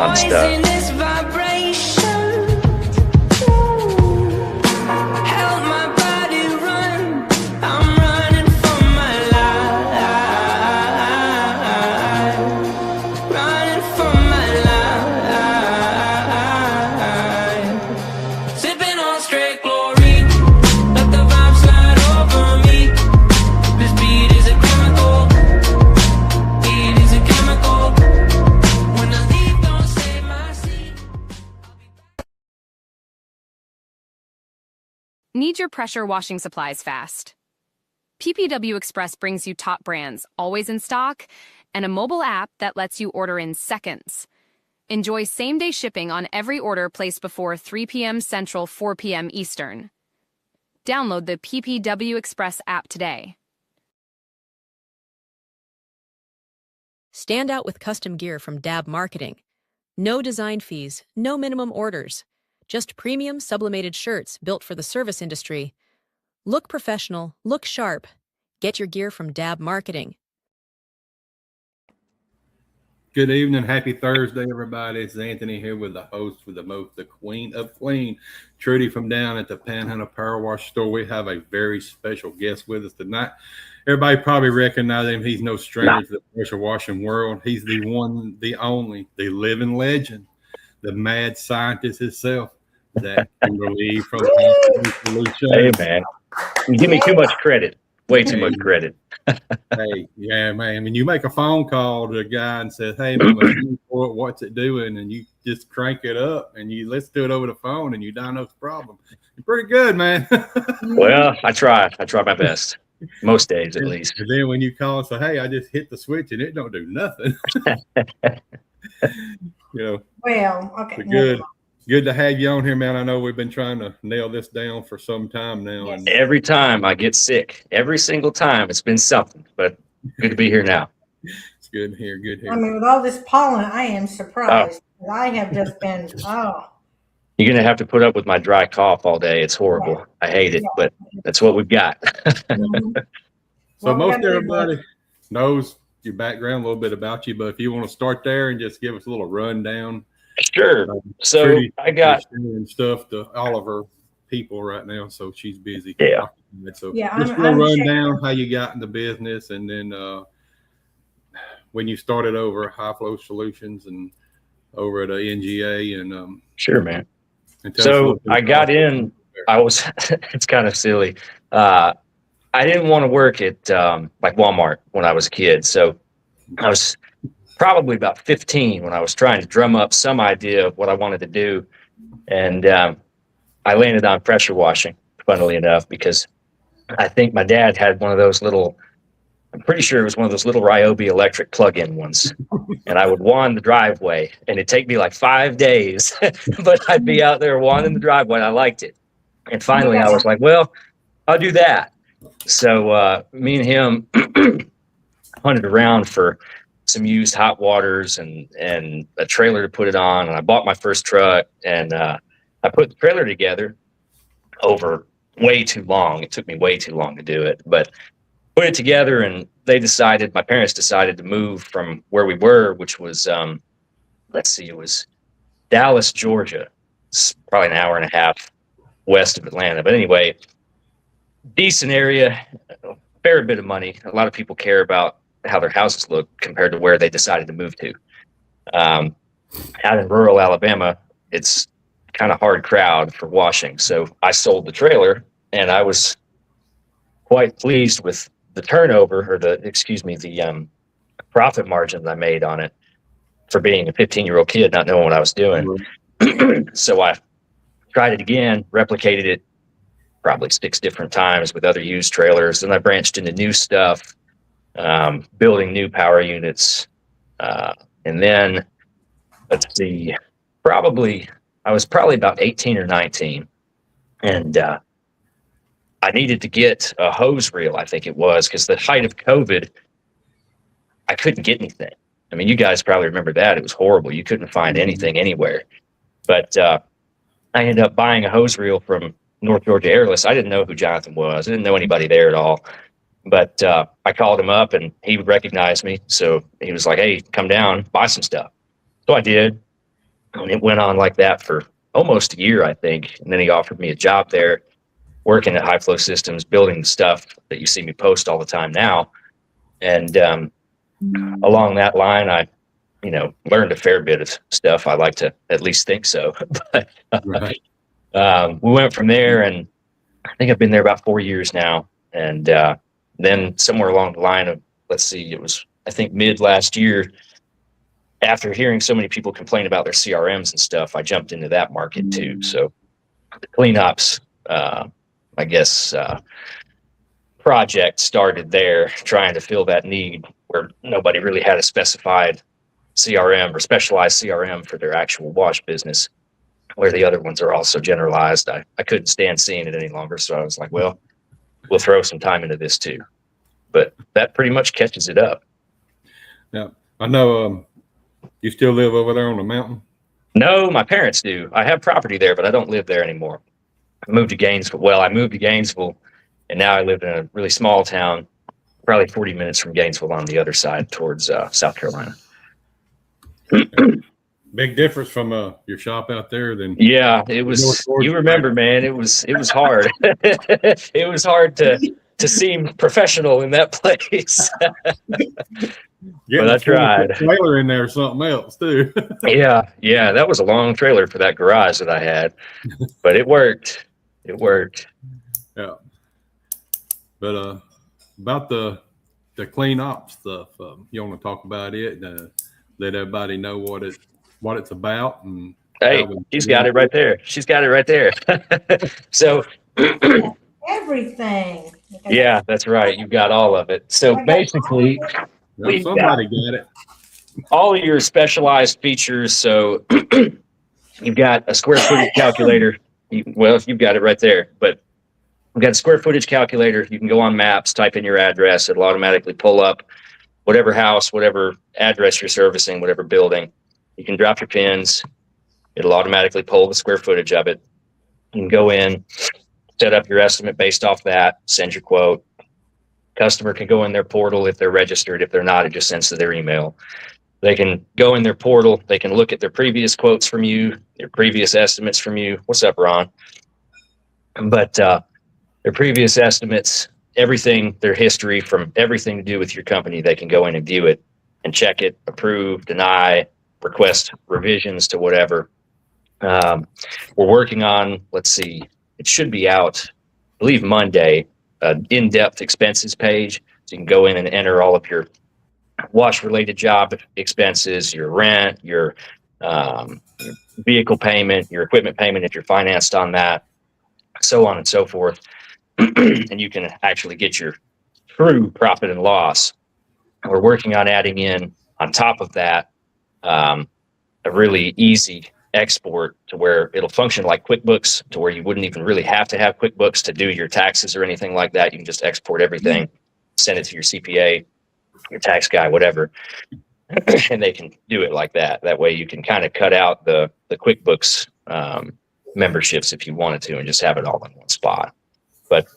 fun stuff. Need your pressure washing supplies fast? PPW Express brings you top brands, always in stock, and a mobile app that lets you order in seconds. Enjoy same-day shipping on every order placed before 3 p.m. Central, 4 p.m. Eastern. Download the PPW Express app today. Stand out with custom gear from DAB Marketing. No design fees, no minimum orders. Just premium sublimated shirts built for the service industry. Look professional, look sharp. Get your gear from DAB Marketing. Good evening. Happy Thursday, everybody. It's Anthony here with the host with the most, the queen of clean, Trudy from down at the Panhandle Power Wash store. We have a very special guest with us tonight. Everybody probably recognize him. He's no stranger to the pressure washing world. He's the one, the only, the living legend, the mad scientist himself, Zak Kimmerling from the Solution. Hey, man. You give me too much credit. Way too much credit. Hey, yeah, man. I mean, you make a phone call to a guy and says, hey, man, what's it doing? And you just crank it up and you let's do it over the phone and you diagnose the problem. You're pretty good, man. Well, I try my best. Most days, at least. And then when you call and say, hey, I just hit the switch and it don't do nothing. Well, okay. Good to have you on here, man. I know we've been trying to nail this down for some time now. Yes. And Every time I get sick, every single time it's been something, but good to be here now. It's good here. Good here. I mean, with all this pollen, I am surprised. I have just been, You're going to have to put up with my dry cough all day. It's horrible. Yeah. I hate it, but that's what we've got. So most everybody knows your background, a little bit about you, but if you want to start there and just give us a little rundown. Sure. So I got stuff to all of her people right now, so she's busy. Yeah. So Yeah, just I'm run down how you got in the business, and then when you started over High Flow Solutions and over at NGA, and sure, man. So I got in. I was. It's kind of silly. I didn't want to work at like Walmart when I was a kid, so I was probably about 15 when I was trying to drum up some idea of what I wanted to do. And I landed on pressure washing, funnily enough, because I think my dad had one of those little, I'm pretty sure it was one of those little Ryobi electric plug-in ones. And I would wand the driveway, and it'd take me like 5 days, but I'd be out there wanding the driveway, and I liked it. And finally I was like, well, I'll do that. So me and him hunted around for some used hot waters and a trailer to put it on. And I bought my first truck, and I put the trailer together over way too long. It took me way too long to do it, but put it together, and my parents decided to move from where we were, which was, it was Dallas, Georgia. It's probably an hour and a half west of Atlanta. But anyway, decent area, a fair bit of money. A lot of people care about how their houses look compared to where they decided to move to. Out in rural Alabama, it's kind of hard crowd for washing. So I sold the trailer, and I was quite pleased with the turnover, or the profit margin that I made on it for being a 15-year-old kid, not knowing what I was doing. So I tried it again, replicated it probably 6 different times with other used trailers. Then I branched into new stuff, building new power units. And then, let's see, I was probably about 18 or 19. And I needed to get a hose reel, I think it was, because the height of COVID, I couldn't get anything. I mean, you guys probably remember that. It was horrible. You couldn't find anything anywhere. But I ended up buying a hose reel from North Georgia Airless. I didn't know who Jonathan was. I didn't know anybody there at all. But I called him up, and he recognized me. So he was like, hey, come down, buy some stuff. So I did. And it went on like that for almost a year, I think. And then he offered me a job there, working at High Flow Systems, building the stuff that you see me post all the time now. And along that line, I, learned a fair bit of stuff. I like to at least think so. But Right. we went from there, and I think I've been there about 4 years now. And then somewhere along the line of, let's see, it was, I think, mid last year, after hearing so many people complain about their CRMs and stuff, I jumped into that market too. So the CleanOps, I guess, project started there, trying to fill that need where nobody really had a specified CRM or specialized CRM for their actual wash business, where the other ones are also generalized. I couldn't stand seeing it any longer. So I was like, well, we'll throw some time into this too. But that pretty much catches it up. Yeah. I know you still live over there on the mountain? No, my parents do. I have property there, but I don't live there anymore. I moved to Gainesville. Well, I moved to Gainesville, and now I live in a really small town, probably 40 minutes from Gainesville on the other side towards South Carolina. Big difference from your shop out there than. Yeah, it was. You remember, man? It was hard. It was hard to seem professional in that place. Yeah, but I tried. Trailer in there or something else too. Yeah, that was a long trailer for that garage that I had, but it worked. It worked. Yeah. But about the CleanOps stuff, you want to talk about it? Let everybody know what it's about. And hey, she's got it right there. She's got it right there. So everything. Yeah, that's right. You've got all of it. So basically, somebody got it. All of your specialized features. So you've got a square footage calculator. Well, you've got it right there. But we've got a square footage calculator. You can go on maps, type in your address. It'll automatically pull up whatever house, whatever address you're servicing, whatever building. You can drop your pins. It'll automatically pull the square footage of it. You can go in, set up your estimate based off that, send your quote. Customer can go in their portal if they're registered. If they're not, it just sends to their email. They can go in their portal. They can look at their previous quotes from you, their previous estimates from you. What's up, Ron? But their previous estimates, everything, their history from everything to do with your company, they can go in and view it and check it, approve, deny, request revisions to whatever. We're working on, let's see, it should be out, I believe Monday, an in-depth expenses page. So you can go in and enter all of your wash-related job expenses, your rent, your vehicle payment, your equipment payment if you're financed on that, so on and so forth. And you can actually get your true profit and loss. We're working on adding in, on top of that, a really easy export to where it'll function like QuickBooks, to where you wouldn't even really have to have QuickBooks to do your taxes or anything like that. You can just export everything, send it to your CPA, your tax guy, whatever, and they can do it like that. That way you can kind of cut out the QuickBooks memberships if you wanted to and just have it all in one spot. But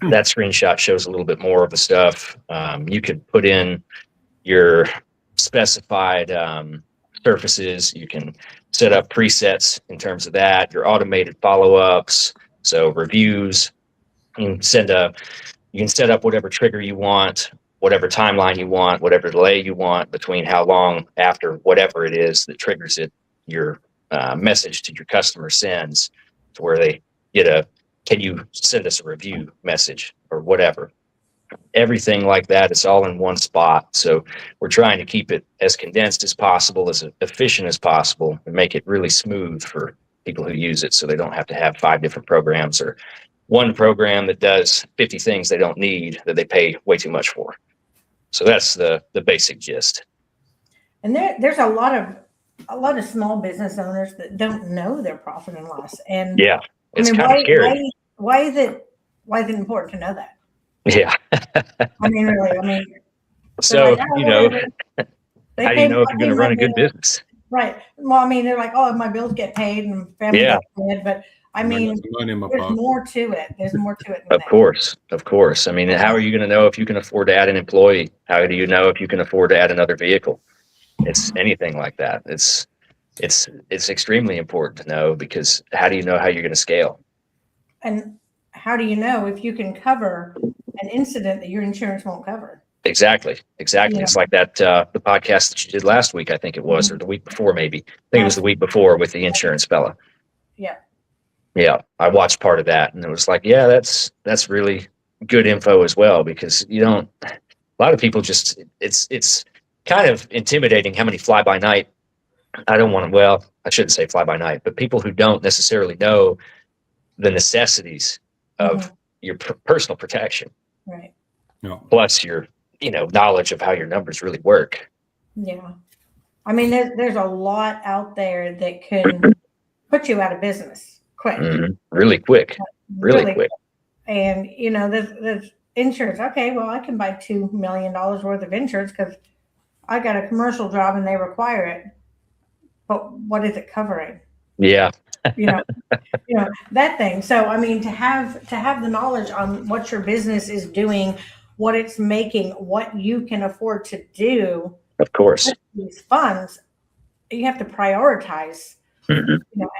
that screenshot shows a little bit more of the stuff. You could put in your specified surfaces. You can set up presets in terms of that, your automated follow-ups, so reviews. You can set up whatever trigger you want, whatever timeline you want, whatever delay you want between how long after whatever it is that triggers it, your message to your customer sends, to where they get can you send us a review message or whatever. Everything like that is all in one spot. So we're trying to keep it as condensed as possible, as efficient as possible, and make it really smooth for people who use it, so they don't have to have 5 different programs or one program that does 50 things they don't need that they pay way too much for. So that's the basic gist. And there's a lot of small business owners that don't know their profit and loss. And yeah, it's kind of scary. Why is it important to know that? Yeah. I mean, really, so, like, how do you know if you're going to run a good business? Right. Well, I mean, they're like, oh, my bills get paid and family gets fed, but I mean, there's more to it. There's more to it. Of course. I mean, how are you going to know if you can afford to add an employee? How do you know if you can afford to add another vehicle? It's anything like that. it's extremely important to know, because how do you know how you're going to scale? And how do you know if you can cover an incident that your insurance won't cover? Exactly. Yeah. It's like that, the podcast that you did last week, I think it was, or the week before, maybe. I think it was the week before, with the insurance fella. Yeah. Yeah. I watched part of that, and it was like, yeah, that's really good info as well, because a lot of people just, it's kind of intimidating how many fly by night. I shouldn't say fly by night, but people who don't necessarily know the necessities of your personal protection. Right. No. Plus your, knowledge of how your numbers really work. Yeah. I mean, there's a lot out there that can put you out of business quick. Really quick. Really quick. And, there's insurance. Okay, well, I can buy $2 million worth of insurance because I got a commercial job and they require it. But what is it covering? Yeah. That thing. So, I mean, to have the knowledge on what your business is doing, what it's making, what you can afford to do. Of course. These funds, you have to prioritize.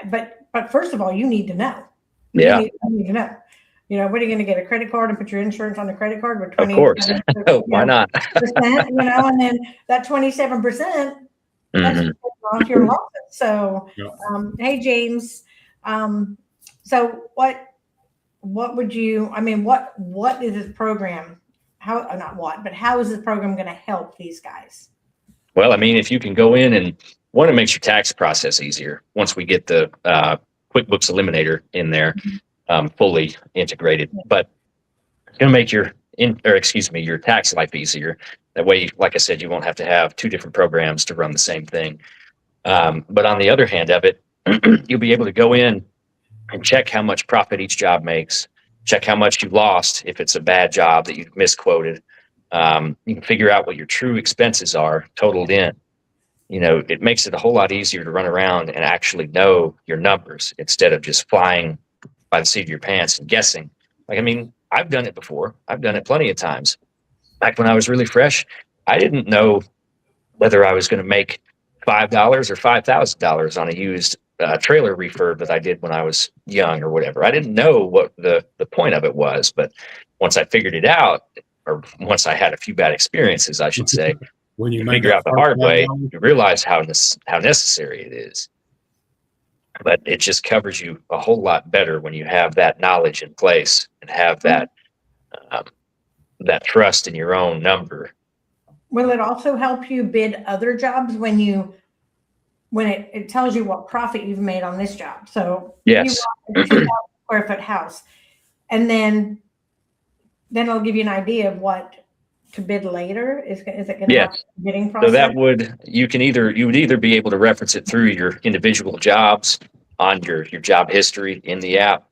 But first of all, you need to know. Yeah. You need to know. What are you going to get, a credit card and put your insurance on the credit card with 20? Of course. Why not? Percent, and then that 27%, that's off your losses. So, hey, James. So what would you? I mean, what is this program? How is this program going to help these guys? Well, I mean, if you can go in, and one, it makes your tax process easier once we get the QuickBooks Eliminator in there, fully integrated. But it's going to make your tax life easier. That way, like I said, you won't have to have two different programs to run the same thing. But on the other hand of it, you'll be able to go in and check how much profit each job makes, check how much you lost if it's a bad job that you misquoted. You can figure out what your true expenses are totaled in. It makes it a whole lot easier to run around and actually know your numbers instead of just flying by the seat of your pants and guessing. Like, I mean, I've done it before. I've done it plenty of times. Back when I was really fresh, I didn't know whether I was going to make $5 or $5,000 on a used trailer refurb that I did when I was young or whatever. I didn't know what the point of it was, but once I figured it out, or once I had a few bad experiences, I should say, when you figure out the hard way, you realize how necessary it is. But it just covers you a whole lot better when you have that knowledge in place and have that trust in your own number. Will it also help you bid other jobs when it tells you what profit you've made on this job? So yes, you want a 2,000 square foot house, and then it'll give you an idea of what to bid later. Is it going to help the bidding process? So you would either be able to reference it through your individual jobs on your job history in the app.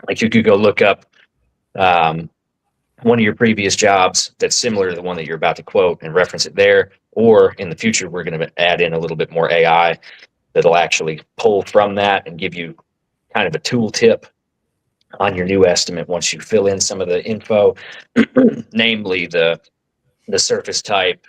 Like, you could go look up one of your previous jobs that's similar to the one that you're about to quote and reference it there. Or in the future, we're going to add in a little bit more AI that'll actually pull from that and give you kind of a tool tip on your new estimate once you fill in some of the info, namely the surface type,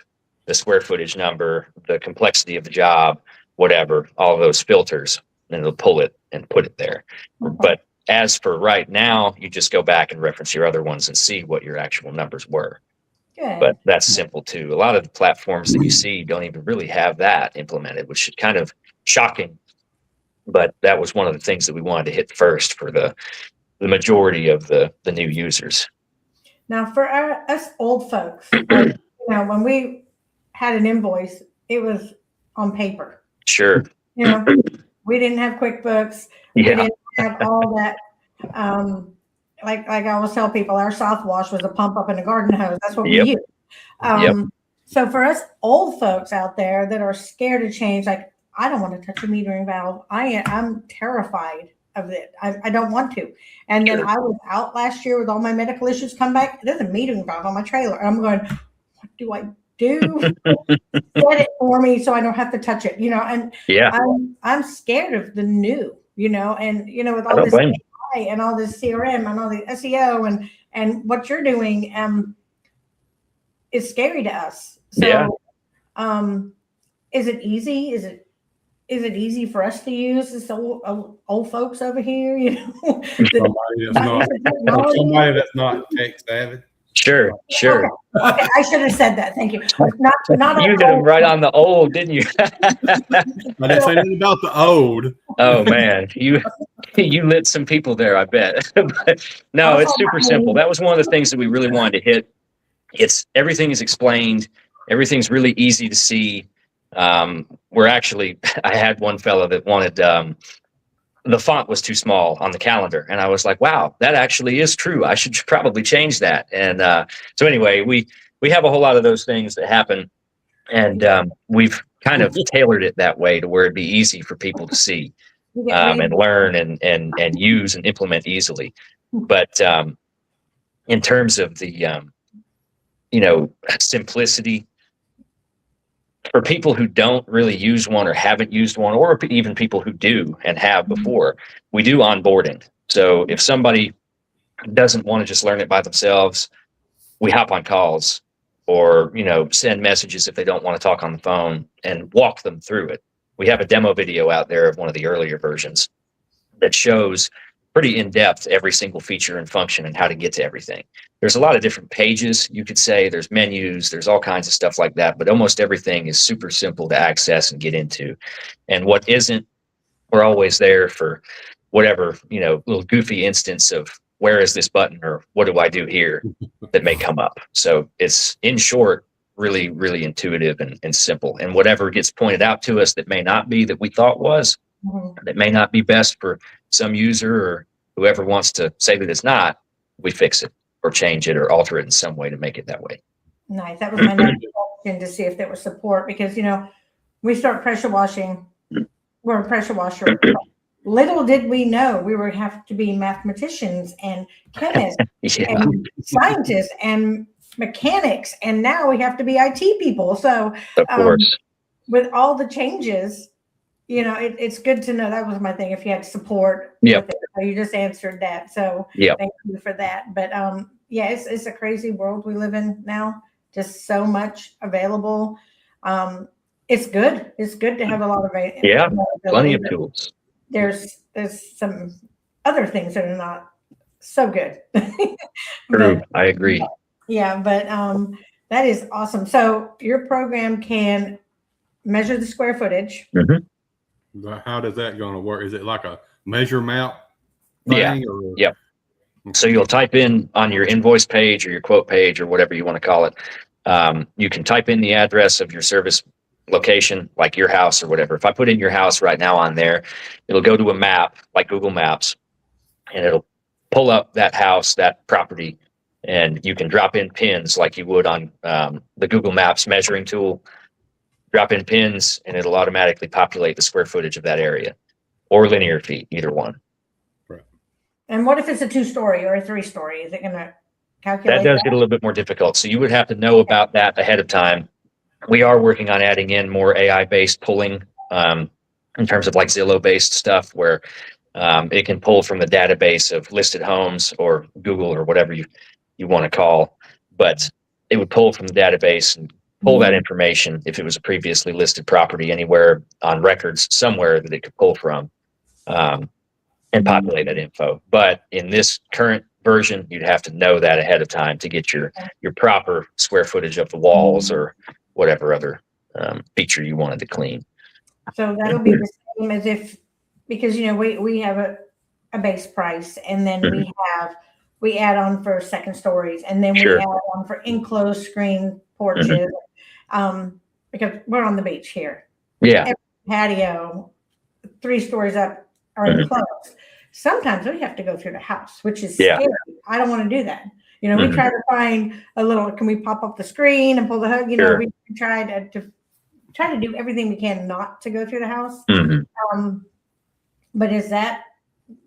the square footage number, the complexity of the job, whatever, all of those filters, and it'll pull it and put it there. Okay. But as for right now, you just go back and reference your other ones and see what your actual numbers were. Good. But that's simple too. A lot of the platforms that you see don't even really have that implemented, which is kind of shocking. But that was one of the things that we wanted to hit first for the majority of the new users. Now, for us old folks, when we had an invoice, it was on paper. Sure. We didn't have QuickBooks. We didn't have all that. Like I always tell people, our South Wash was a pump up in a garden hose. That's what we used. So for us old folks out there that are scared to change, like, I don't want to touch a metering valve. I'm terrified of it. I don't want to. And then I was out last year with all my medical issues come back. There's a metering valve on my trailer. And I'm going, what do I do? Get it for me so I don't have to touch it, and I'm scared of the new, and with all this AI and all this CRM and all the SEO and what you're doing is scary to us. So is it easy? Is it is it easy for us to use this old folks over here? You know, somebody that's not tech savvy. Sure. Okay, I should have said that. Thank you. Not you hit them right on the old, didn't you? I didn't say anything about the old. Oh man, you lit some people there, I bet. But no, it's super simple. That was one of the things that we really wanted to hit. Everything is explained. Everything's really easy to see. I had one fellow that wanted the font was too small on the calendar, and I was like, wow, that actually is true. I should probably change that. And so anyway, we have a whole lot of those things that happen, and we've kind of tailored it that way to where it'd be easy for people to see and learn and use and implement easily. But in terms of the simplicity, for people who don't really use one or haven't used one, or even people who do and have before, we do onboarding. So if somebody doesn't want to just learn it by themselves, we hop on calls or, send messages if they don't want to talk on the phone and walk them through it. We have a demo video out there of one of the earlier versions that shows pretty in depth every single feature and function and how to get to everything. There's a lot of different pages, you could say. There's menus, there's all kinds of stuff like that, but almost everything is super simple to access and get into. And what isn't, we're always there for whatever, little goofy instance of where is this button or what do I do here that may come up. So it's, in short, really, really intuitive and simple. And whatever gets pointed out to us that may not be that we thought was, that may not be best for some user or whoever wants to say that it's not, we fix it or change it or alter it in some way to make it that way. Nice. That was my next question, to see if there was support, because, we start pressure washing. We're a pressure washer. Little did we know we would have to be mathematicians and chemists and scientists and mechanics. And now we have to be IT people. So of course, with all the changes, it's good to know. That was my thing. If you had support, yep. So you just answered that. So yep. Thank you for that. But it's a crazy world we live in now. Just so much available. It's good. It's good to have a lot of plenty of tools. There's some other things that are not so good. True, I agree. Yeah, but that is awesome. So your program can measure the square footage. Mm-hmm. How does that going to work? Is it like a measure map thing? Yeah. Yep. So you'll type in on your invoice page or your quote page or whatever you want to call it. You can type in the address of your service location, like your house or whatever. If I put in your house right now on there, it'll go to a map like Google Maps, and it'll pull up that house, that property, and you can drop in pins like you would on the Google Maps measuring tool. Drop in pins, and it'll automatically populate the square footage of that area, or linear feet, either one. Right. And what if it's a 2-story or a 3-story? Is it going to calculate that? Does get a little bit more difficult. So you would have to know about that ahead of time. We are working on adding in more AI-based pulling in terms of like Zillow-based stuff, where it can pull from the database of listed homes or Google or whatever you want to call, but it would pull from the database and pull that information if it was a previously listed property anywhere on records somewhere that it could pull from and populate that info. But in this current version, you'd have to know that ahead of time to get your proper square footage of the walls or whatever other feature you wanted to clean. So that'll be the same as if, because we have a base price, and then we add on for second stories, and then we add on for enclosed screen porches, because we're on the beach here. Yeah. Every patio 3 stories up are enclosed. Sometimes we have to go through the house, which is scary. I don't want to do that. We try to find a little, can we pop up the screen and pull the hook? We try to do everything we can not to go through the house. But is that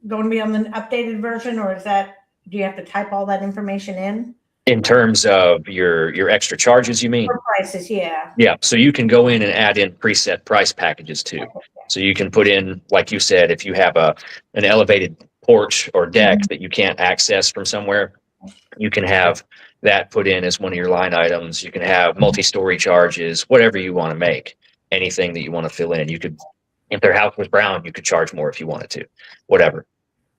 going to be on the updated version, or do you have to type all that information in? In terms of your extra charges, you mean? For prices, yeah. Yeah, so you can go in and add in preset price packages too. So you can put in, like you said, if you have an elevated porch or deck that you can't access from somewhere, you can have that put in as one of your line items. You can have multi-story charges, whatever you want to make, anything that you want to fill in. You could If their house was brown, you could charge more if you wanted to, whatever.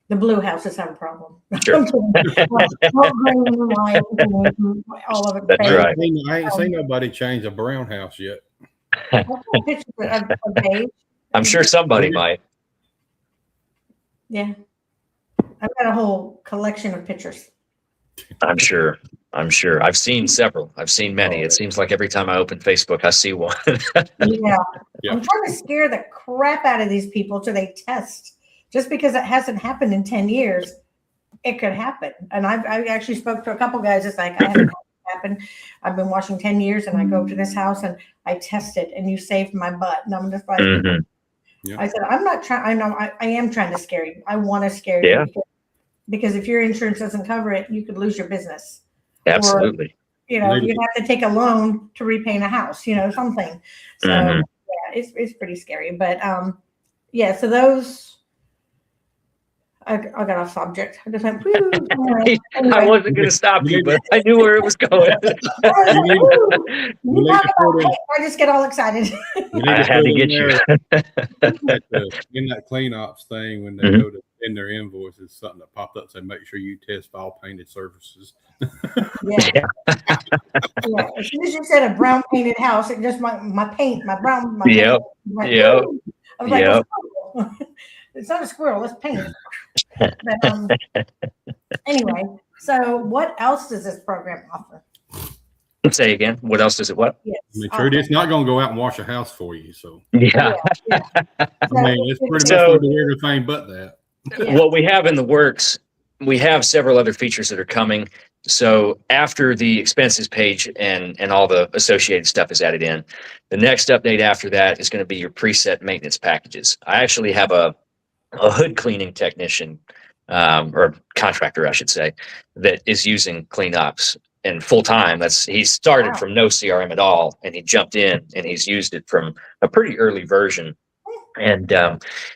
The blue houses have a problem. Sure. All of it. That's right. I ain't seen nobody change a brown house yet. I'm sure somebody might. Yeah. I've got a whole collection of pictures. I'm sure. I've seen several. I've seen many. It seems like every time I open Facebook, I see one. Yeah. I'm trying to scare the crap out of these people till they test. Just because it hasn't happened in 10 years, it could happen. And I actually spoke to a couple guys. It's like, I haven't had it happen. I've been washing 10 years and I go to this house and I test it and you saved my butt. And I'm just like, I said, I'm not trying. I know I am trying to scare you. I want to scare you because if your insurance doesn't cover it, you could lose your business. Absolutely. Or, you'd have to take a loan to repaint a house, something. So yeah, it's pretty scary. But so those. I got off subject. I just went. Anyway. I wasn't going to stop you, but I knew where it was going. I just get all excited. I had to get you. In that CleanOps thing, when they go to send their invoices, something that popped up saying, "Make sure you test all painted surfaces." Yeah. As soon as you said a brown painted house, it just my paint, my brown. Yep. I was like, it's not a squirrel, it's paint. But, anyway, so what else does this program offer? Say again. What else does it? What? Yes. I mean, Trudy, it's not going to go out and wash a house for you. So yeah. I mean, it's pretty much everything but that. What we have in the works, we have several other features that are coming. So after the expenses page and all the associated stuff is added in, the next update after that is going to be your preset maintenance packages. I actually have a hood cleaning technician or contractor, I should say, that is using CleanOps and full time. He started from no CRM at all, and he jumped in and he's used it from a pretty early version. And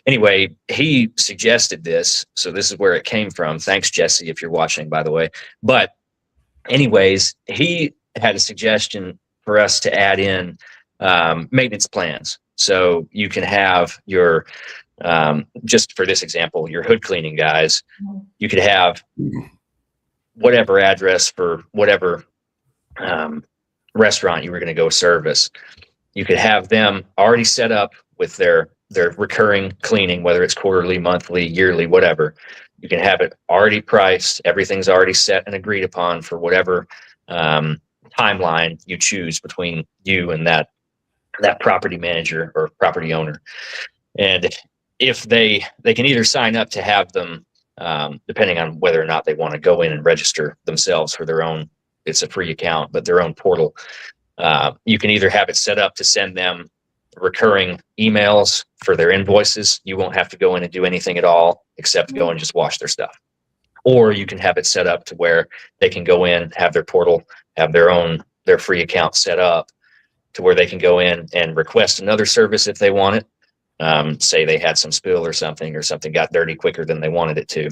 anyway, he suggested this, so this is where it came from. Thanks, Jesse, if you're watching, by the way. But anyways, he had a suggestion for us to add in maintenance plans. So you can have your just for this example, your hood cleaning guys, you could have whatever address for whatever restaurant you were going to go service. You could have them already set up with their recurring cleaning, whether it's quarterly, monthly, yearly, whatever. You can have it already priced. Everything's already set and agreed upon for whatever timeline you choose between you and that property manager or property owner. And if they can either sign up to have them, depending on whether or not they want to go in and register themselves for their own, it's a free account, but their own portal. You can either have it set up to send them recurring emails for their invoices. You won't have to go in and do anything at all except go and just wash their stuff. Or you can have it set up to where they can go in, have their portal, have their free account set up to where they can go in and request another service if they want it. Say they had some spill or something got dirty quicker than they wanted it to.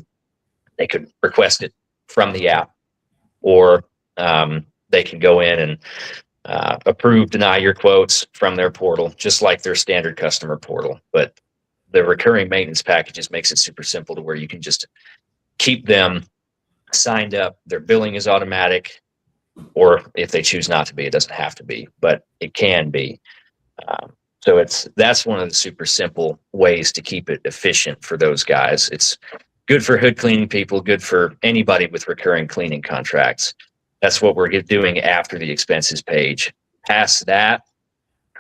They could request it from the app, or they can go in and approve, deny your quotes from their portal, just like their standard customer portal. But the recurring maintenance packages makes it super simple to where you can just keep them signed up. Their billing is automatic, or if they choose not to be, it doesn't have to be, but it can be. So that's one of the super simple ways to keep it efficient for those guys. It's good for hood cleaning people, good for anybody with recurring cleaning contracts. That's what we're doing after the expenses page. Past that,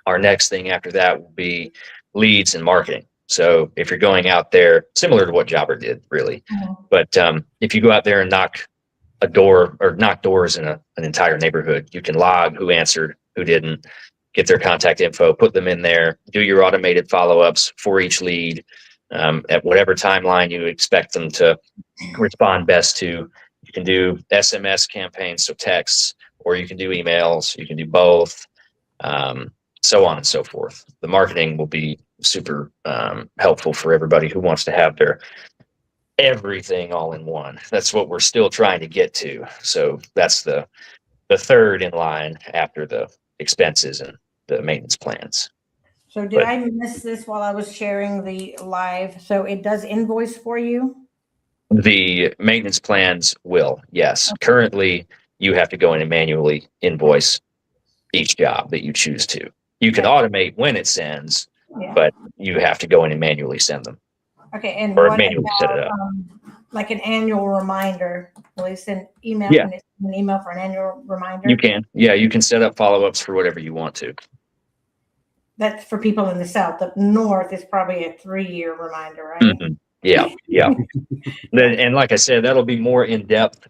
our next thing after that will be leads and marketing. So if you're going out there, similar to what Jobber did, really, but if you go out there and knock a door or knock doors in an entire neighborhood, you can log who answered, who didn't, get their contact info, put them in there, do your automated follow-ups for each lead at whatever timeline you expect them to respond best to. You can do SMS campaigns, so texts, or you can do emails, you can do both, so on and so forth. The marketing will be super helpful for everybody who wants to have their everything all in one. That's what we're still trying to get to. So that's the third in line after the expenses and the maintenance plans. So did I miss this while I was sharing the live? So it does invoice for you? The maintenance plans will, yes. Okay. Currently, you have to go in and manually invoice each job that you choose to. You can automate when it sends, but you have to go in and manually send them. Okay, and or what manually set it about up. like an annual reminder? Will they send email? Yeah. Can it send an email for an annual reminder? You can. Yeah, you can set up follow-ups for whatever you want to. That's for people in the south. Up north is probably a 3-year reminder, right? Mm-hmm. Yeah, yeah. And like I said, that'll be more in depth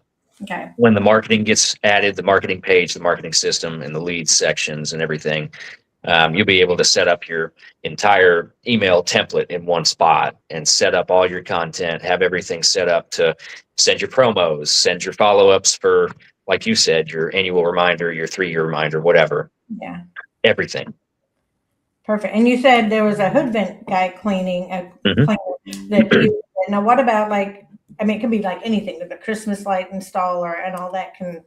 when the marketing gets added, the marketing page, the marketing system, and the leads sections and everything. You'll be able to set up your entire email template in one spot and set up all your content, have everything set up to send your promos, send your follow-ups for, like you said, your annual reminder, your 3-year reminder, whatever. Yeah. Everything. Perfect. And you said there was a hood vent guy cleaning cleaner that you, now what about like, I mean, it could be like anything, the Christmas light installer and all that can.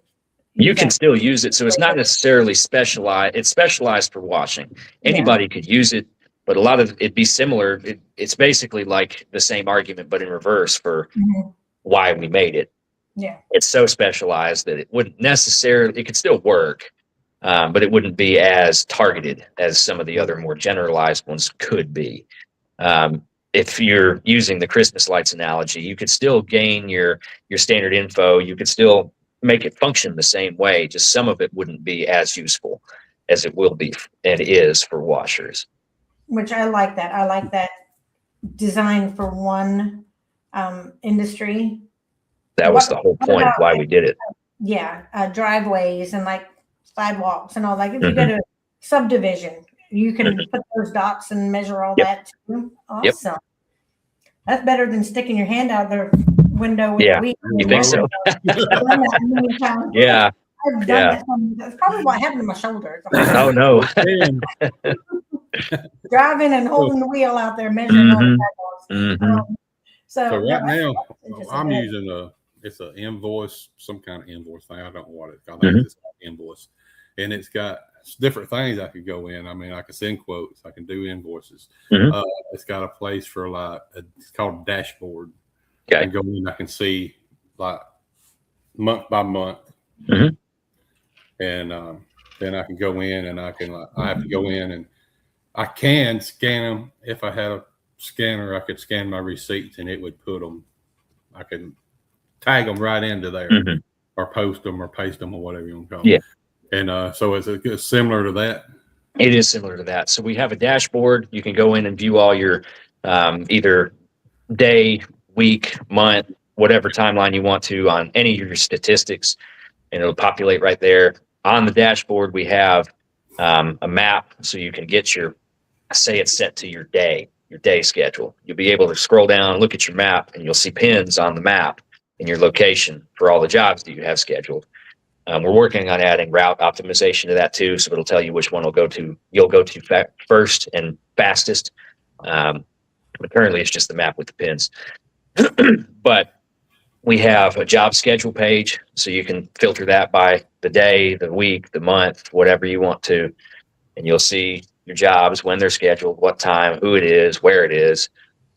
You can still use it. So it's not necessarily specialized. It's specialized for washing. Anybody could use it, but a lot of it'd be similar. It's basically like the same argument, but in reverse for why we made it. Yeah. It's so specialized that it wouldn't necessarily, it could still work, but it wouldn't be as targeted as some of the other more generalized ones could be. If you're using the Christmas lights analogy, you could still gain your standard info. You could still make it function the same way. Just some of it wouldn't be as useful as it will be and is for washers. Which I like that. I like that design for one industry. That was the whole point of why we did it. Yeah, driveways and like sidewalks and all. Like if you go to subdivision, you can put those dots and measure all that too. Awesome. Yep. That's better than sticking your hand out their window with a weed. You think so? Yeah. I've done that. That's probably what happened to my shoulder. Oh no. Driving and holding the wheel out there measuring all the sidewalks. So right now I'm using it's an invoice, some kind of invoice thing. I don't know what it's called. I think it's an invoice. And it's got different things I could go in. I mean, I can send quotes, I can do invoices. It's got a place for like it's called a dashboard. I can go in, I can see like month by month. And then I can go in and I have to go in and I can scan them. If I had a scanner, I could scan my receipts and it would put them, I could tag them right into there or post them or paste them or whatever you want to call them. And so it's similar to that. It is similar to that. So we have a dashboard. You can go in and view all your either day, week, month, whatever timeline you want to on any of your statistics, and it'll populate right there. On the dashboard, we have a map, so you can get say it's set to your day schedule. You'll be able to scroll down, look at your map, and you'll see pins on the map in your location for all the jobs that you have scheduled. We're working on adding route optimization to that too, so it'll tell you which one you'll go to first and fastest. But currently, it's just the map with the pins. But we have a job schedule page, so you can filter that by the day, the week, the month, whatever you want to, and you'll see your jobs, when they're scheduled, what time, who it is, where it is.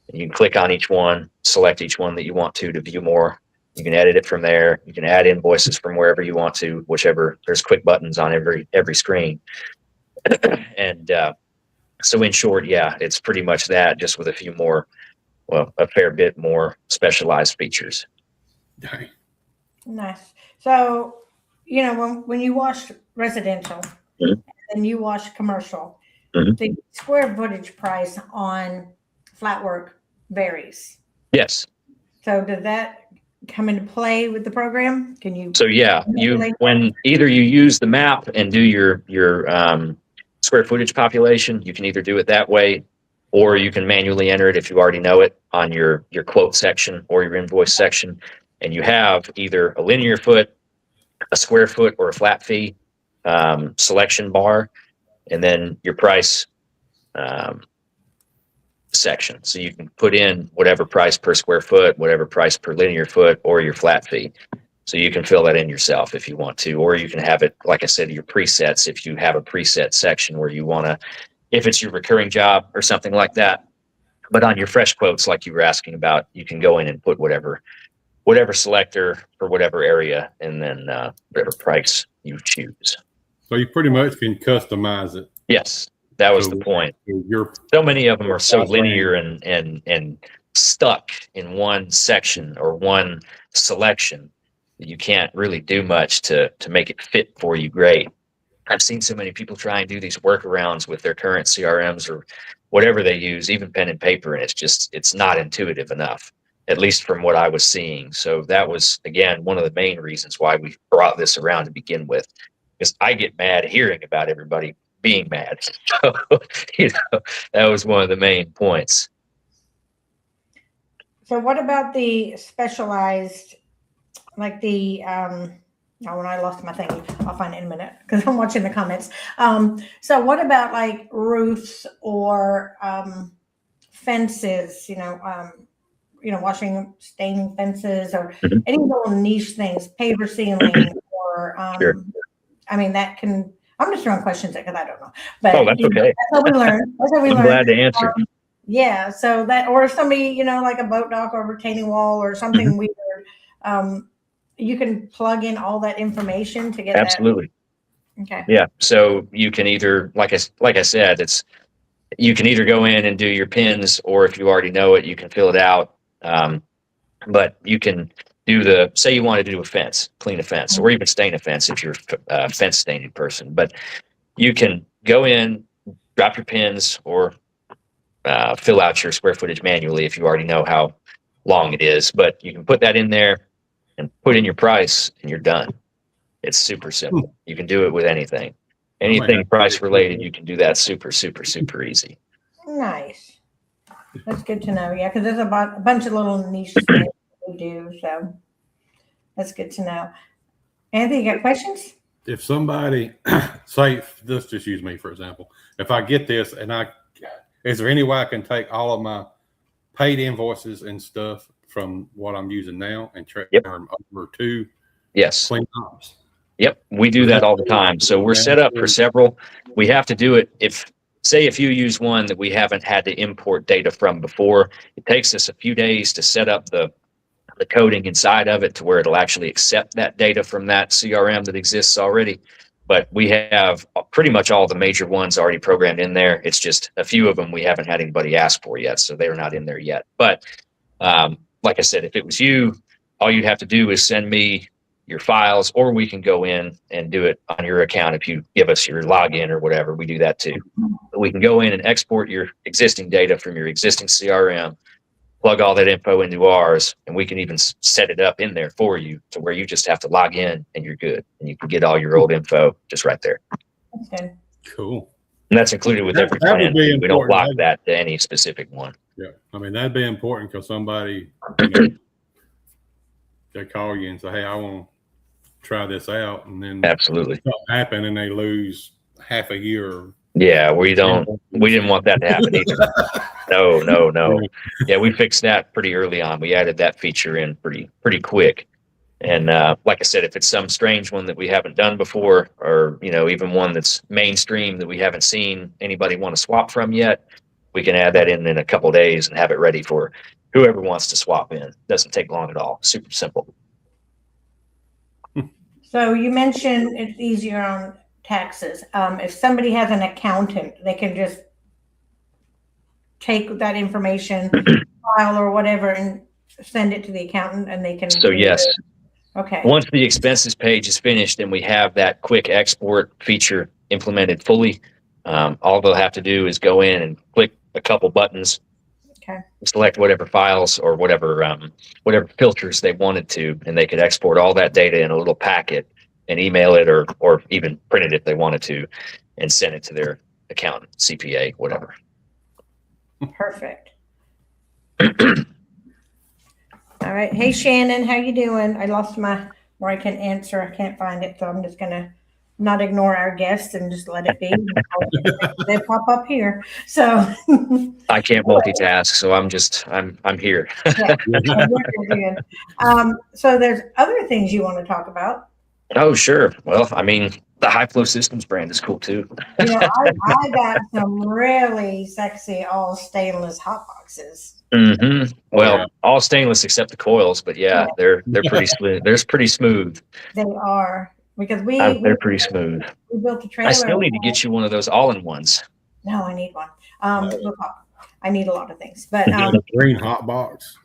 And you can click on each one, select each one that you want to view more. You can edit it from there. You can add invoices from wherever you want to, whichever. There's quick buttons on every screen. And so in short, it's pretty much that, just with a few more, a fair bit more specialized features. Nice. So, when you wash residential and you wash commercial, the square footage price on flat work varies. Yes. So does that come into play with the program? Can you? So when either you use the map and do your square footage population, you can either do it that way, or you can manually enter it if you already know it on your quote section or your invoice section, and you have either a linear foot, a square foot, or a flat fee selection bar, and then your price section. So you can put in whatever price per square foot, whatever price per linear foot, or your flat fee. So you can fill that in yourself if you want to, or you can have it, like I said, your presets. If you have a preset section where you want to if it's your recurring job or something like that. But on your fresh quotes, like you were asking about, you can go in and put whatever selector for whatever area, and then whatever price you choose. So you pretty much can customize it. Yes, that was the point. So many of them are so linear and stuck in one section or one selection that you can't really do much to make it fit for you great. I've seen so many people try and do these workarounds with their current CRMs or whatever they use, even pen and paper, and it's not intuitive enough, at least from what I was seeing. So that was, again, one of the main reasons why we brought this around to begin with, because I get mad hearing about everybody being mad. So, that was one of the main points. So what about the specialized, like the, when I lost my thing, I'll find it in a minute because I'm watching the comments. So what about like roofs or fences, washing, staining fences, or any little niche things, paver sealing, or Sure. I mean, that can, I'm just throwing questions at because I don't know. But that's okay. That's how we learn. I'm glad to answer. Yeah. So that, or if somebody, like a boat dock or retaining wall or something weird, you can plug in all that information to get Absolutely. that. Okay. Yeah. So you can either, like I said, you can either go in and do your pins, or if you already know it, you can fill it out. But you can do say you want to do a fence, clean a fence, or even stain a fence if you're a fence staining person. But you can go in, drop your pins, or fill out your square footage manually if you already know how long it is. But you can put that in there and put in your price, and you're done. It's super simple. You can do it with anything price related. You can do that super, super, super easy. Nice. That's good to know. Yeah, because there's a bunch of little niche things we do. So that's good to know. Anthony, you got questions? If somebody, say, let's just use me for example. If I get this, is there any way I can take all of my paid invoices and stuff from what I'm using now and transfer them over to CleanOps? Yep, we do that all the time. So we're set up for several. We have to do it if you use one that we haven't had to import data from before. It takes us a few days to set up the coding inside of it to where it'll actually accept that data from that CRM that exists already. But we have pretty much all the major ones already programmed in there. It's just a few of them we haven't had anybody ask for yet, so they're not in there yet. But like I said, if it was you, all you'd have to do is send me your files, or we can go in and do it on your account. If you give us your login or whatever, we do that too. But we can go in and export your existing data from your existing CRM, plug all that info into ours, and we can even set it up in there for you to where you just have to log in and you're good. And you can get all your old info just right there. That's good. Cool. And that's included with every plan. We don't lock that to any specific one. Yeah. I mean, that'd be important because somebody, they call you and say, hey, I want to try this out. And then absolutely something happen and they lose half a year. Yeah, we didn't want that to happen either. No. Yeah, we fixed that pretty early on. We added that feature in pretty quick. And like I said, if it's some strange one that we haven't done before, or even one that's mainstream that we haven't seen anybody want to swap from yet, we can add that in a couple of days and have it ready for whoever wants to swap in. Doesn't take long at all. Super simple. So you mentioned it's easier on taxes. If somebody has an accountant, they can just take that information, file or whatever, and send it to the accountant, and they can. So yes. Okay. Once the expenses page is finished and we have that quick export feature implemented fully, all they'll have to do is go in and click a couple buttons. Okay. Select whatever files or whatever filters they wanted to, and they could export all that data in a little packet and email it or even print it if they wanted to, and send it to their accountant, CPA, whatever. Perfect. All right. Hey, Shannon, how you doing? I lost where I can answer. I can't find it, so I'm just going to not ignore our guests and just let it be. They pop up here. So I can't multitask, so I'm here. So there's other things you want to talk about. Oh, sure. Well, I mean, The High Flow Systems brand is cool too. I got some really sexy all stainless hot boxes. Mm-hmm. Well, all stainless except the coils, but they're pretty smooth. They're pretty smooth. They are, because they're pretty smooth. We built a trailer. I still need to get you one of those all-in-ones. No, I need one. I need a lot of things, but green hot box.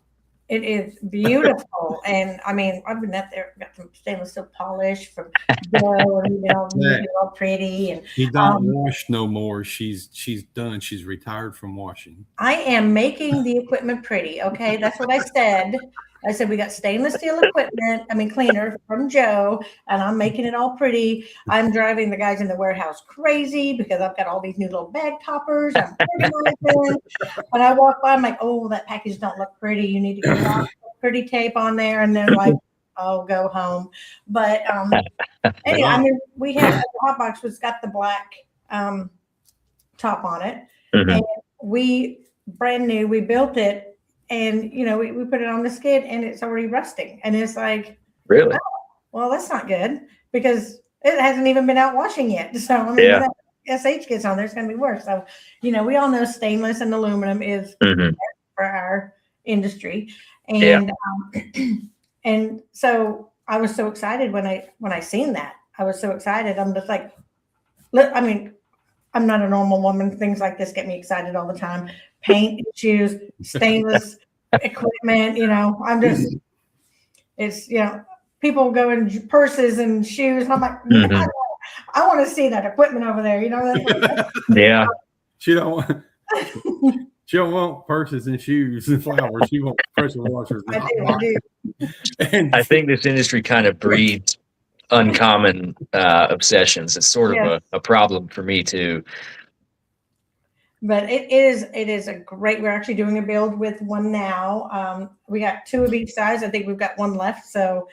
It is beautiful, and I mean, I've been up there, got some stainless steel polish from Joe, and all pretty. And he don't wash no more. She's done. She's retired from washing. I am making the equipment pretty. Okay, that's what I said. I said we got stainless steel equipment. I mean, cleaner from Joe, and I'm making it all pretty. I'm driving the guys in the warehouse crazy because I've got all these new little bag toppers. I'm organizing. When I walk by, I'm like, "Oh, that package don't look pretty. You need to get a pretty tape on there." And they're like, "I'll go home." But anyway, I mean, we had the hot box was got the black top on it, and we brand new. We built it. And, we put it on the skid and it's already rusting. And it's like, really? Oh, well, that's not good because it hasn't even been out washing yet. So, I mean, if that SH gets on there, it's going to be worse. So, we all know stainless and aluminum is for our industry. And, and so I was so excited when I seen that. I was so excited. I'm just like, I mean, I'm not a normal woman. Things like this get me excited all the time. Paint issues, stainless equipment, I'm just, it's, people go in purses and shoes. And I'm like, I want to see that equipment over there. Yeah. She don't want purses and shoes and flowers. She wants pressure washers. I do. I think this industry kind of breeds uncommon obsessions. It's sort of a problem for me too. But it is a great, we're actually doing a build with one now. We got 2 of each size. I think we've got 1 left. So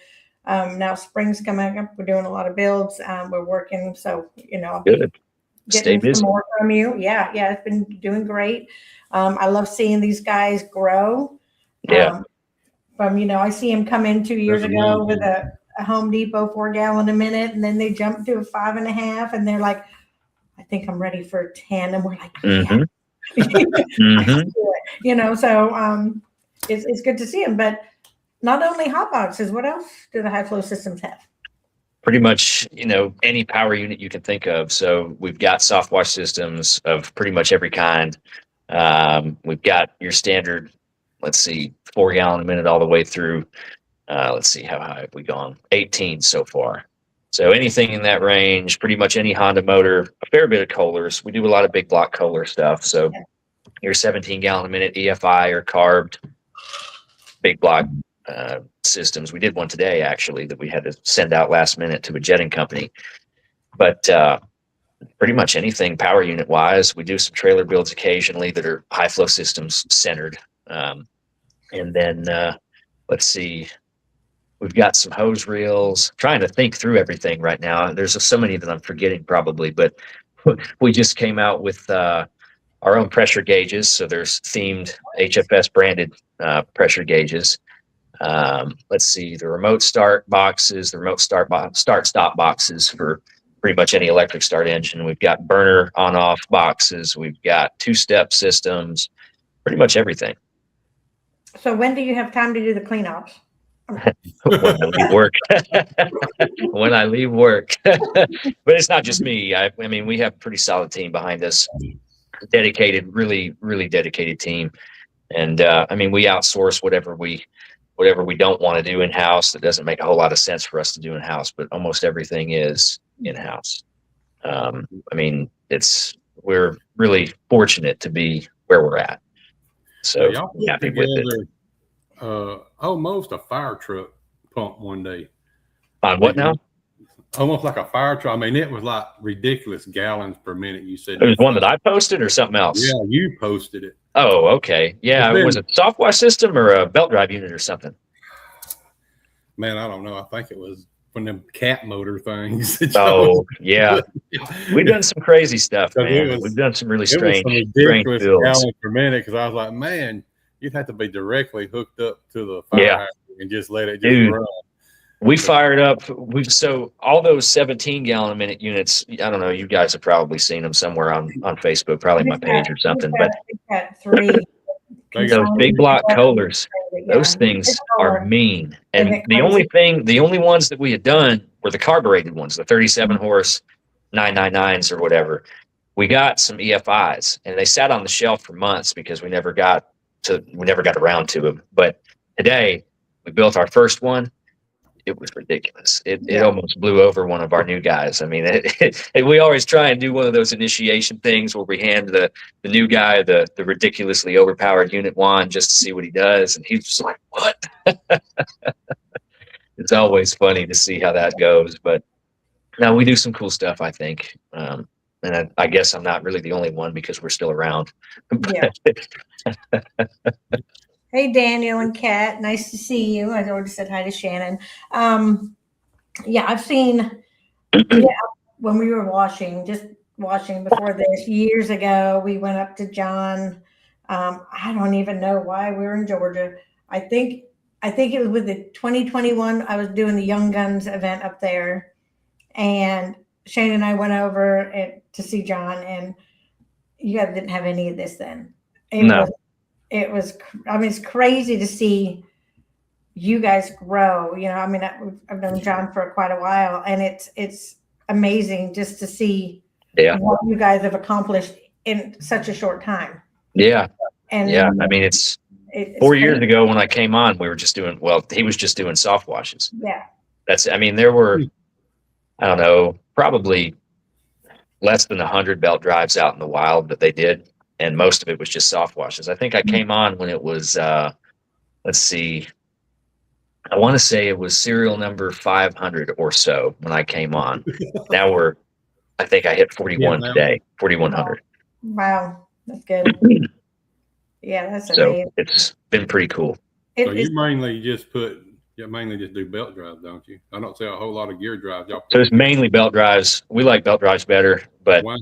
now spring's coming up. We're doing a lot of builds. We're working. So, I'll be getting some more from you. Yeah. It's been doing great. I love seeing these guys grow. Yeah. I see them come in 2 years ago with a Home Depot 4 gallon a minute. And then they jump to a 5.5 and they're like, I think I'm ready for 10. And we're like, so it's good to see them. But not only hot boxes, what else do the high flow systems have? Pretty much, any power unit you can think of. So we've got soft wash systems of pretty much every kind. We've got your standard, 4 gallon a minute all the way through. Let's see, how high have we gone? 18 so far. So anything in that range, pretty much any Honda motor, a fair bit of Kohlers. We do a lot of big block Kohler stuff. So your 17 gallon a minute EFI or carbed big block systems. We did one today, actually, that we had to send out last minute to a jetting company. But pretty much anything power unit wise. We do some trailer builds occasionally that are high flow systems centered. And then let's see. We've got some hose reels. Trying to think through everything right now. There's so many that I'm forgetting probably, but we just came out with our own pressure gauges. So there's themed HFS branded pressure gauges. Let's see, the remote start boxes, the remote start-stop boxes for pretty much any electric start engine. We've got burner on-off boxes. We've got 2-step systems, pretty much everything. So when do you have time to do the CleanOps? When I leave work. When I leave work. But it's not just me. I mean, we have a pretty solid team behind us. Dedicated, really, really dedicated team. And I mean, we outsource whatever we don't want to do in-house. That doesn't make a whole lot of sense for us to do in-house, but almost everything is in-house. I mean, we're really fortunate to be where we're at. So I'm happy with it. Almost a fire truck pump one day. On what now? Almost like a fire truck. I mean, it was like ridiculous gallons per minute. You said it was one that I posted or something else? Yeah, you posted it. Oh, okay. Yeah, was it a soft wash system or a belt drive unit or something? Man, I don't know. I think it was one of them cat motor things. Oh, yeah. We've done some crazy stuff, man. We've done some really strange builds. Gallons per minute, because I was like, man, you'd have to be directly hooked up to the fire and just let it just run. We fired up. So all those 17 gallon a minute units. I don't know. You guys have probably seen them somewhere on Facebook, probably my page or something. But we've got 3. those big block Kohlers, those things are mean. And the only ones that we had done were the carbureted ones, the 37 horse 999s or whatever. We got some EFIs, and they sat on the shelf for months because we never got around to them. But today we built our first one. It was ridiculous. It almost blew over one of our new guys. I mean, we always try and do one of those initiation things where we hand the new guy the ridiculously overpowered unit wand just to see what he does, and he's just like, "What?" It's always funny to see how that goes. But now we do some cool stuff, I think. And I guess I'm not really the only one because we're still around. Yeah. Hey, Daniel and Kat, nice to see you. I already said hi to Shannon. Yeah, I've seen, when we were washing before this, years ago, we went up to John. I don't even know why we were in Georgia. I think it was with the 2021, I was doing the Young Guns event up there. And Shane and I went over to see John, and you guys didn't have any of this then. It was, I mean, it's crazy to see you guys grow. You know, I mean, I've known John for quite a while, and it's amazing just to see what you guys have accomplished in such a short time. Yeah. And I mean, it's 4 years ago when I came on, we were just doing, he was just doing soft washes. Yeah. There were, I don't know, probably less than 100 belt drives out in the wild that they did. And most of it was just soft washes. I think I came on when it was, let's see, I want to say it was serial number 500 or so when I came on. Now I think I hit 41 today, 4,100. Wow, that's good. Yeah, that's amazing. So it's been pretty cool. So you mainly just do belt drives, don't you? I don't see a whole lot of gear drives. So it's mainly belt drives. We like belt drives better, but why?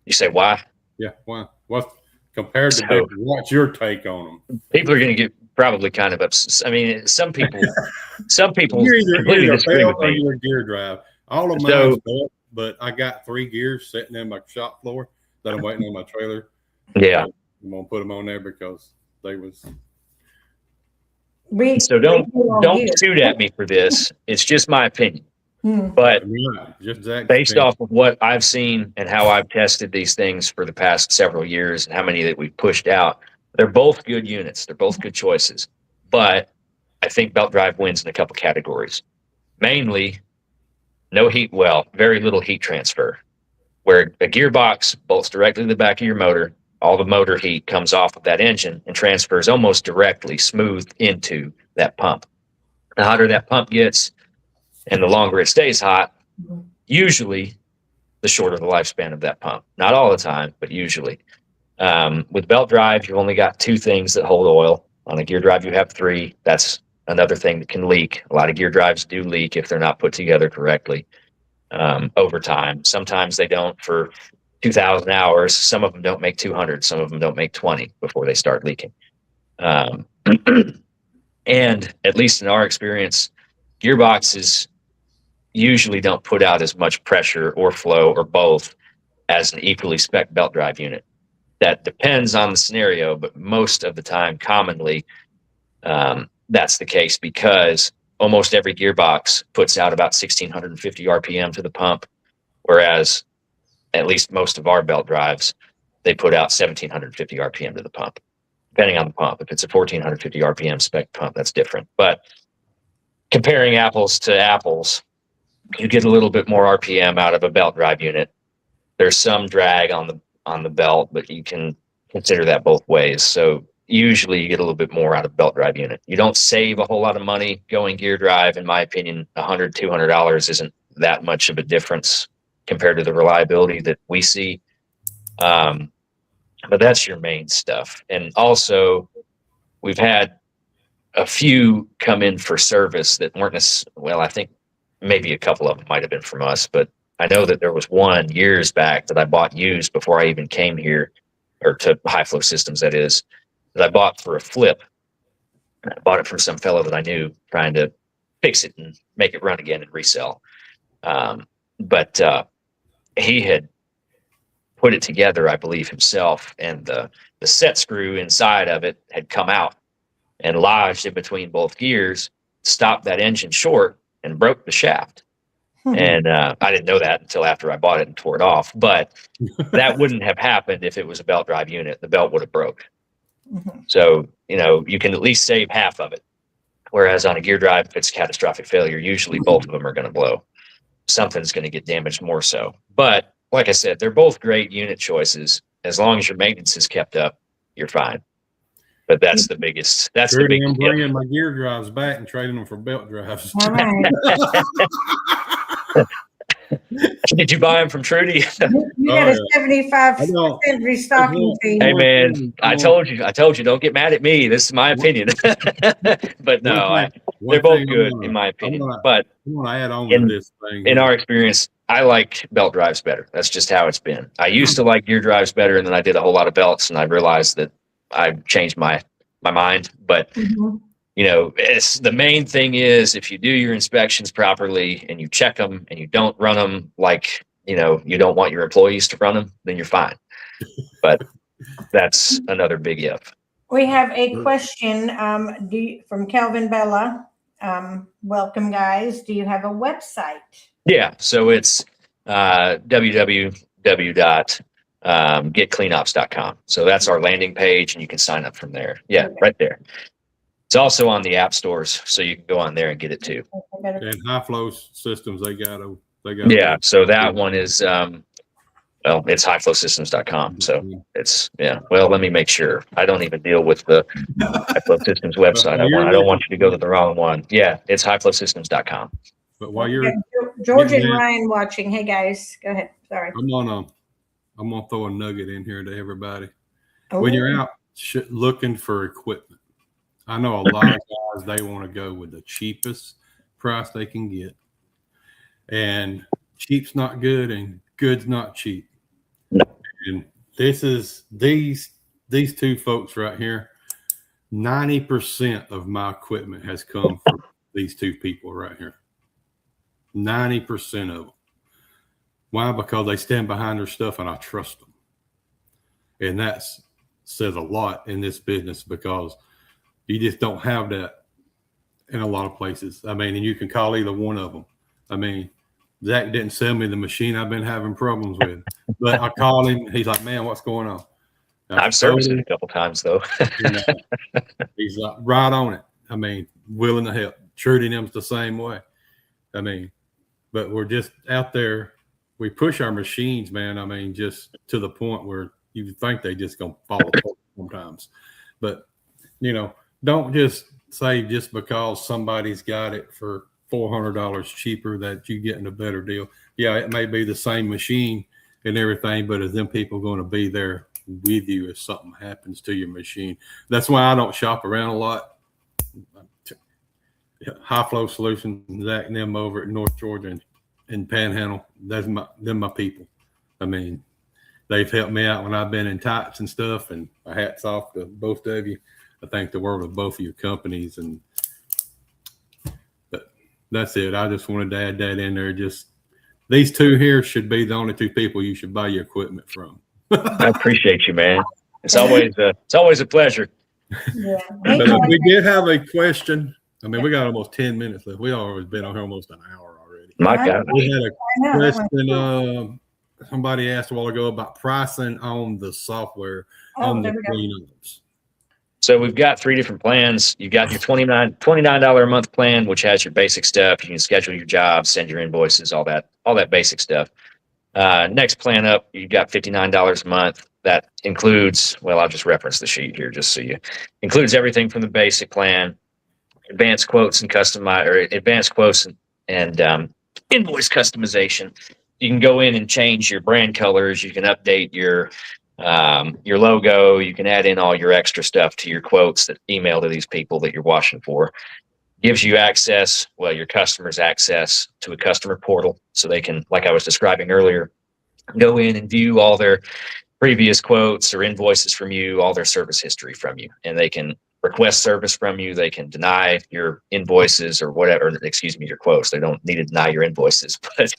You say why? Yeah, why? What's compared to what's your take on them? People are going to get probably kind of upset. I mean, some people completely disagree with me. Your gear drive, all of mine's belt, but I got 3 gears sitting in my shop floor that I'm waiting on my trailer. Yeah, I'm gonna put them on there because they was. So don't shoot at me for this. It's just my opinion. But based off of what I've seen and how I've tested these things for the past several years and how many that we've pushed out, they're both good units. They're both good choices. But I think belt drive wins in a couple categories. Mainly, no heat very little heat transfer. Where a gearbox bolts directly to the back of your motor, all the motor heat comes off of that engine and transfers almost directly, smooth into that pump. The hotter that pump gets, and the longer it stays hot, usually the shorter the lifespan of that pump. Not all the time, but usually. With belt drive, you've only got 2 things that hold oil. On a gear drive, you have 3. That's another thing that can leak. A lot of gear drives do leak if they're not put together correctly over time. Sometimes they don't for 2,000 hours. Some of them don't make 200. Some of them don't make 20 before they start leaking. And at least in our experience, gearboxes usually don't put out as much pressure or flow or both as an equally spec belt drive unit. That depends on the scenario, but most of the time, commonly, that's the case because almost every gearbox puts out about 1,650 RPM to the pump, whereas at least most of our belt drives, they put out 1,750 RPM to the pump, depending on the pump. If it's a 1,450 RPM spec pump, that's different. But comparing apples to apples, you get a little bit more RPM out of a belt drive unit. There's some drag on the belt, but you can consider that both ways. So usually you get a little bit more out of belt drive unit. You don't save a whole lot of money going gear drive. In my opinion, $100, $200 isn't that much of a difference compared to the reliability that we see. But that's your main stuff. And also we've had a few come in for service that weren't I think maybe a couple of them might have been from us, but I know that there was one years back that I bought used before I even came here, or to High Flow Systems, that is, that I bought for a flip. I bought it from some fellow that I knew, trying to fix it and make it run again and resell. But he had put it together, I believe, himself, and the set screw inside of it had come out and lodged in between both gears, stopped that engine short, and broke the shaft. And I didn't know that until after I bought it and tore it off. But that wouldn't have happened if it was a belt drive unit. The belt would have broke. So, you can at least save half of it. Whereas on a gear drive, if it's catastrophic failure, usually both of them are going to blow. Something's going to get damaged more so. But like I said, they're both great unit choices. As long as your maintenance is kept up, you're fine. But that's the biggest. That's the biggest. I'm bringing my gear drives back and trading them for belt drives. All right. Did you buy them from Trudy? You got a 75% restocking fee. Hey man, I told you, don't get mad at me. This is my opinion. But no, they're both good in my opinion. But I want to add on to this thing. In our experience, I like belt drives better. That's just how it's been. I used to like gear drives better, and then I did a whole lot of belts, and I realized that I've changed my mind. But it's the main thing is if you do your inspections properly and you check them and you don't run them like you don't want your employees to run them, then you're fine. But that's another big if. We have a question from Kelvin Bella. Welcome, guys. Do you have a website? Yeah, so it's www.getcleanops.com. So that's our landing page, and you can sign up from there. Yeah, okay. Right there. It's also on the app stores, so you can go on there and get it too. And high flow systems, they got. Yeah, so that one is it's highflowsystems.com. So it's well, let me make sure. I don't even deal with the High Flow Systems website. I don't want you to go to the wrong one. Yeah, it's highflowsystems.com. But while you're George and Ryan watching, hey guys, go ahead. Sorry. I'm gonna throw a nugget in here to everybody. When you're out looking for equipment, I know a lot of guys, they want to go with the cheapest price they can get, and cheap's not good and good's not cheap. No. And these two folks right here, 90% of my equipment has come from these two people right here. 90% of them. Why? Because they stand behind their stuff and I trust them. And that says a lot in this business because you just don't have that in a lot of places. I mean, and you can call either one of them. I mean, Zach didn't sell me the machine I've been having problems with, but I called him. He's like, man, what's going on? I've serviced it a couple times though. He's like, right on it. I mean, willing to help. Trudy and them's the same way. I mean, but we're just out there. We push our machines, man. I mean, just to the point where you think they just gonna fall apart sometimes. But don't just say just because somebody's got it for $400 cheaper that you getting a better deal. Yeah, it may be the same machine and everything, but is them people going to be there with you if something happens to your machine? That's why I don't shop around a lot. High Flow Solutions, Zach and them over at North Georgia and Panhandle, they're my people. I mean, they've helped me out when I've been in tights and stuff, and my hat's off to both of you. I thank the world of both of your companies, but that's it. I just wanted to add that in there. Just these two here should be the only two people you should buy your equipment from. I appreciate you, man. It's always a pleasure. Yeah. But we did have a question. I mean, we got almost 10 minutes left. We always been on here almost an hour already. My God. We had a question. Somebody asked a while ago about pricing on the software on the CleanOps. So we've got 3 different plans. You've got your $29 a month plan, which has your basic stuff. You can schedule your jobs, send your invoices, all that basic stuff. Next plan up, you've got $59 a month. That includes, well, I'll just reference the sheet here just so includes everything from the basic plan, advanced quotes and advanced quotes and invoice customization. You can go in and change your brand colors. You can update your logo. You can add in all your extra stuff to your quotes that email to these people that you're washing for. Gives you access, your customers access to a customer portal so they can, like I was describing earlier, go in and view all their previous quotes or invoices from you, all their service history from you, and they can request service from you. They can deny your invoices or whatever, excuse me, your quotes. They don't need to deny your invoices, but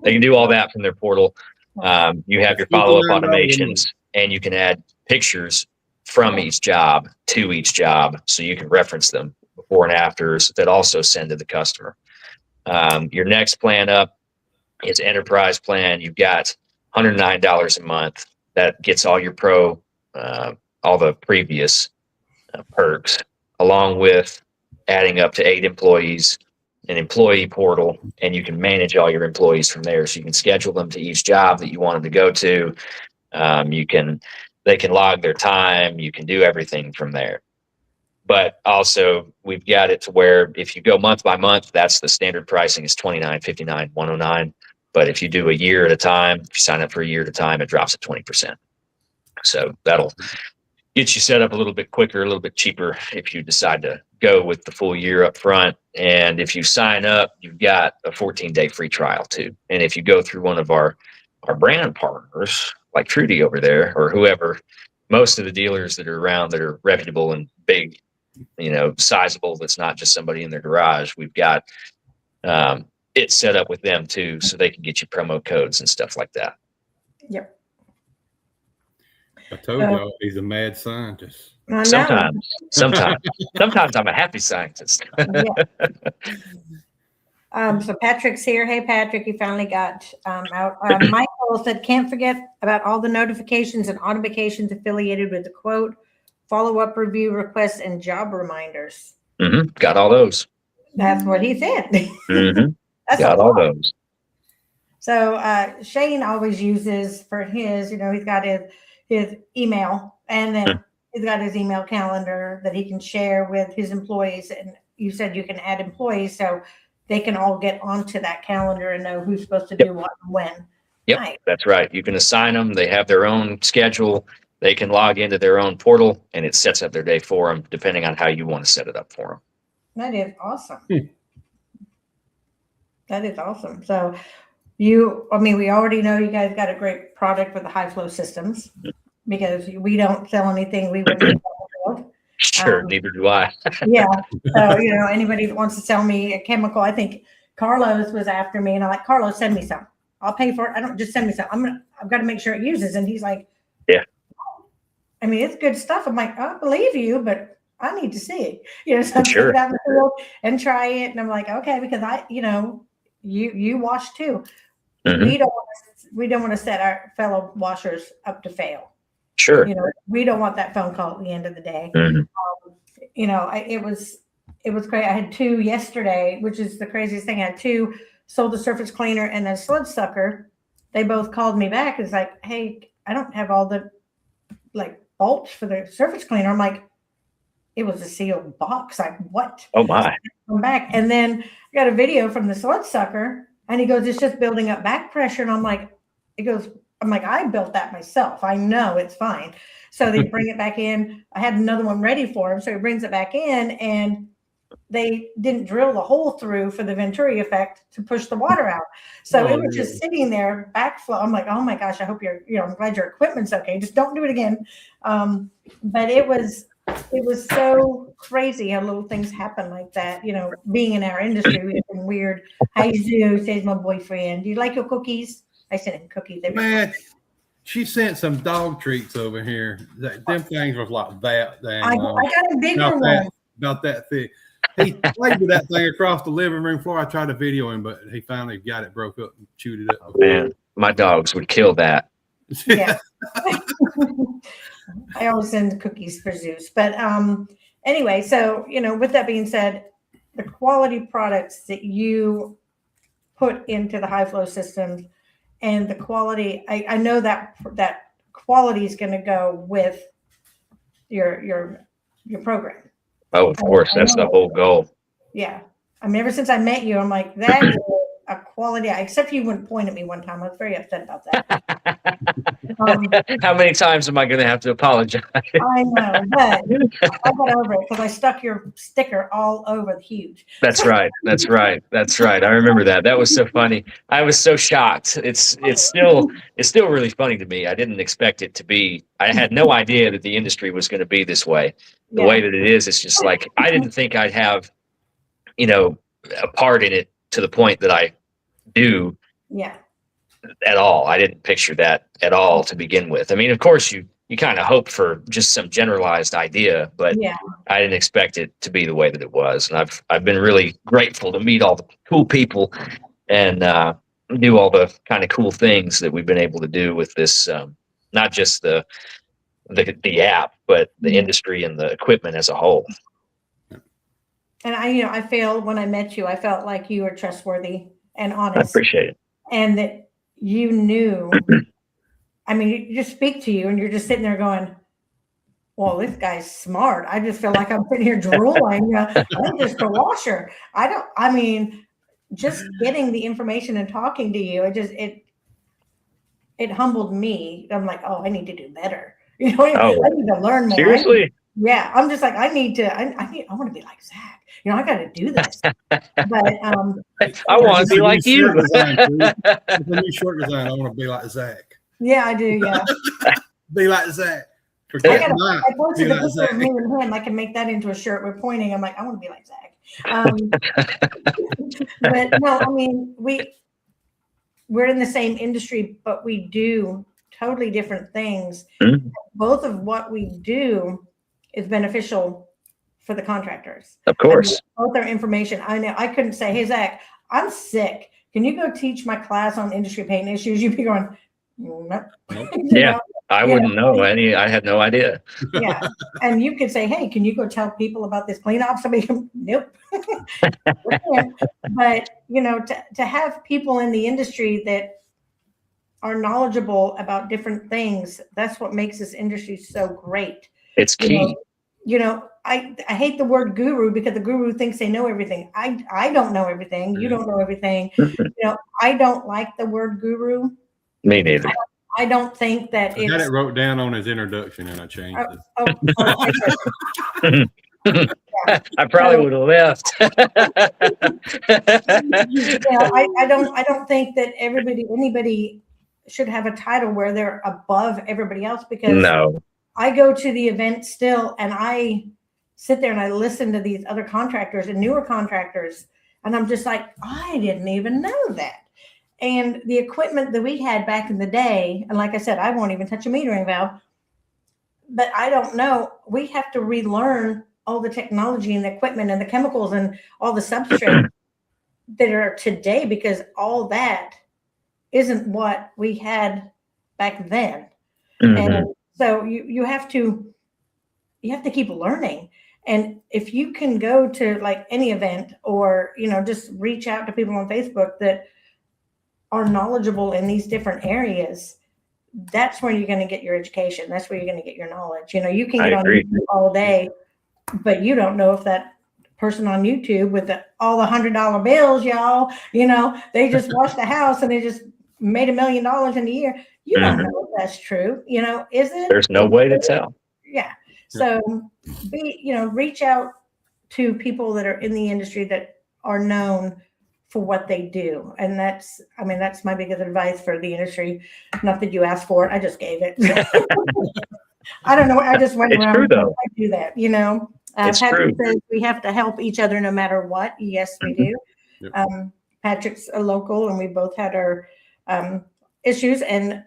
they can do all that from their portal. You have your follow-up automations, and you can add pictures from each job to each job, so you can reference them before and afters that also send to the customer. Your next plan up is enterprise plan. You've got $109 a month. That gets all your pro, all the previous perks, along with adding up to 8 employees, an employee portal, and you can manage all your employees from there. So you can schedule them to each job that you want them to go to. They can log their time. You can do everything from there. But also, we've got it to where if you go month by month, that's the standard pricing is $29.59, $109. But if you do a year at a time, if you sign up for a year at a time, it drops at 20%. So that'll get you set up a little bit quicker, a little bit cheaper if you decide to go with the full year up front. And if you sign up, you've got a 14-day free trial too. And if you go through one of our brand partners, like Trudy over there or whoever, most of the dealers that are around that are reputable and big, sizable, that's not just somebody in their garage, we've got it set up with them too, so they can get you promo codes and stuff like that. Yep. I told y'all he's a mad scientist. Sometimes I'm a happy scientist. So Patrick's here. Hey, Patrick, you finally got out. Michael said, can't forget about all the notifications and authentications affiliated with the quote, follow-up review requests, and job reminders. Got all those. That's what he said. Got all those. So Shane always uses for his, he's got his email, and then he's got his email calendar that he can share with his employees. And you said you can add employees, so they can all get onto that calendar and know who's supposed to do what and when. Yep, nice. That's right. You can assign them. They have their own schedule. They can log into their own portal, and it sets up their day for them, depending on how you want to set it up for them. That is awesome. That is awesome. So we already know you guys got a great product with the high flow systems, because we don't sell anything we wouldn't sell. Sure, neither do I. Yeah. So, anybody that wants to sell me a chemical, I think Carlos was after me, and I'm like, Carlos, send me some. I'll pay for it. I don't just send me some. I've got to make sure it uses. And he's like, yeah. I mean, it's good stuff. I'm like, I believe you, but I need to see it. So sure. Down the field and try it. And I'm like, okay, because you wash too. We don't want to set our fellow washers up to fail. Sure. We don't want that phone call at the end of the day. It was great. I had 2 yesterday, which is the craziest thing. I had 2 sold the surface cleaner and then sludge sucker. They both called me back. It's like, hey, I don't have all the bolts for the surface cleaner. I'm like, it was a sealed box. Like, what? Oh my. Come back. And then I got a video from the sludge sucker, and he goes, it's just building up back pressure. And I'm like, I built that myself. I know it's fine. So they bring it back in. I had another one ready for him. So he brings it back in, and they didn't drill the hole through for the Venturi effect to push the water out. So it was just sitting there backflow. I'm like, oh my gosh, I hope I'm glad your equipment's okay. Just don't do it again. But it was so crazy how little things happen like that. Being in our industry, we've been weird. Hi, Zoo, says my boyfriend. Do you like your cookies? I sent him cookies. Man, she sent some dog treats over here. Them things was like that. I got a bigger one. About that thick. He played with that thing across the living room floor. I tried to video him, but he finally got it, broke up, and chewed it up. Oh, man, my dogs would kill that. Yeah. I always send cookies for Zeus. But anyway, so, with that being said, the quality products that you put into the high flow systems and the quality, I know that quality is going to go with your program. Oh, of course. That's the whole goal. Yeah. I mean, ever since I met you, I'm like, that is a quality, except you wouldn't point at me one time. I was very upset about that. How many times am I going to have to apologize? I know, but I got over it because I stuck your sticker all over the huge. That's right. That's right. That's right. I remember that. That was so funny. I was so shocked. It's still really funny to me. I didn't expect it to be. I had no idea that the industry was going to be this way. The way that it is, it's just like I didn't think I'd have, a part in it to the point that I do. Yeah. At all. I didn't picture that at all to begin with. I mean, of course, you kind of hope for just some generalized idea, but I didn't expect it to be the way that it was. And I've been really grateful to meet all the cool people and do all the kind of cool things that we've been able to do with this, not just the app, but the industry and the equipment as a whole. And I felt when I met you, I felt like you were trustworthy and honest. I appreciate it. And that you knew, I mean, you just speak to you and you're just sitting there going, well, this guy's smart. I just feel like I'm sitting here drooling. I'm just a washer. Just getting the information and talking to you, it humbled me. I'm like, oh, I need to do better. I need to learn more. Seriously? Yeah. I'm just like, I want to be like Zak. I got to do this. But I want to be like you. It's a new short design. I want to be like Zak. Yeah, I do. Yeah. Be like Zak. I posted the picture of me and him. I can make that into a shirt. We're pointing. I'm like, I want to be like Zak. But no, I mean, we're in the same industry, but we do totally different things. Mm-hmm. Both of what we do is beneficial for the contractors. Of course. Both our information. I know I couldn't say, hey, Zak, I'm sick. Can you go teach my class on industry paint issues? You'd be going, nope. Yeah, I wouldn't know any. I had no idea. Yeah. And you could say, hey, can you go tell people about this CleanOps? I mean, nope. But, to have people in the industry that are knowledgeable about different things, that's what makes this industry so great. It's key. I hate the word guru because the guru thinks they know everything. I don't know everything. You don't know everything. I don't like the word guru. Me neither. I don't think that I got it wrote down on his introduction and I changed it. I probably would have left. I don't think that anybody should have a title where they're above everybody else, because I go to the event still and I sit there and I listen to these other contractors and newer contractors, and I'm just like, I didn't even know that. And the equipment that we had back in the day, and like I said, I won't even touch a metering valve, but I don't know. We have to relearn all the technology and the equipment and the chemicals and all the substrates that are today, because all that isn't what we had back then. Mm-hmm. And so you have to keep learning. And if you can go to like any event or, just reach out to people on Facebook that are knowledgeable in these different areas, that's where you're going to get your education. That's where you're going to get your knowledge. You can get on YouTube all day, but you don't know if that person on YouTube with all the $100 bills, y'all, they just washed the house and they just made $1 million in a year. You don't know if that's true. Is it? There's no way to tell. Yeah. So reach out to people that are in the industry that are known for what they do. And that's my biggest advice for the industry. Not that you asked for it. I just gave it. I don't know. I just went around. True, though. I do that, It's Patrick true. says we have to help each other no matter what. Yes, we do. Yep. Patrick's a local and we both had our issues. And,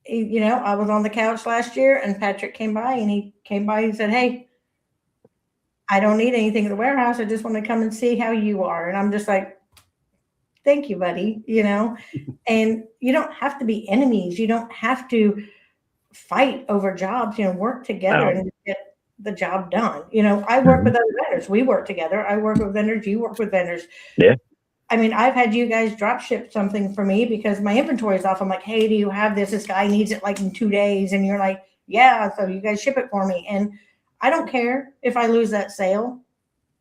I was on the couch last year and Patrick came by and said, hey, I don't need anything in the warehouse. I just want to come and see how you are. And I'm just like, thank you, buddy. And you don't have to be enemies. You don't have to fight over jobs, work together and get the job done. I work with other vendors. We work together. I work with vendors. You work with vendors. Yeah. I've had you guys drop ship something for me because my inventory is off. I'm like, hey, do you have this? This guy needs it like in 2 days. And you're like, yeah. So you guys ship it for me. And I don't care if I lose that sale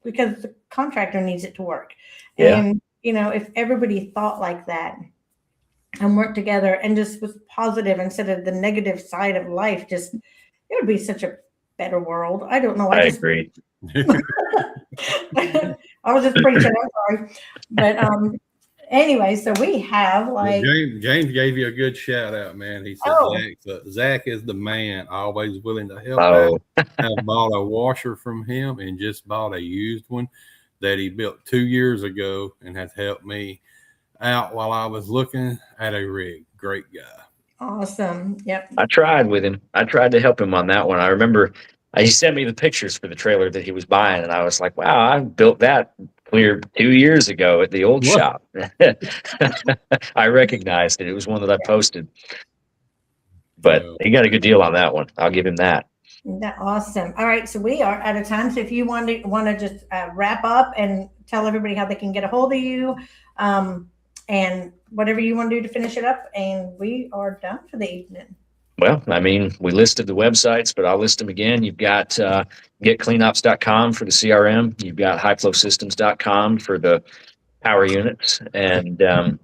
because the contractor needs it to work. Yeah. And, if everybody thought like that and worked together and just was positive instead of the negative side of life, it would be such a better world. I don't know. I agree. I was just preaching. I'm sorry, but anyway, so we have James gave you a good shout out, man. He said Zach is the man, always willing to help out. I've bought a washer from him and just bought a used one that he built 2 years ago and has helped me out while I was looking at a rig. Great guy. Awesome. Yep. I tried with him. I tried to help him on that one. I remember he sent me the pictures for the trailer that he was buying, and I was like, wow, I built that clear 2 years ago at the old shop. I recognized it. It was one that I posted. But he got a good deal on that one. I'll give him that. Awesome. All right, so we are out of time. So if you want to just wrap up and tell everybody how they can get a hold of you, and whatever you want to do to finish it up, and we are done for the evening. Well, I mean, we listed the websites, but I'll list them again. You've got getcleanops.com for the CRM. You've got highflowsystems.com for the power units. And you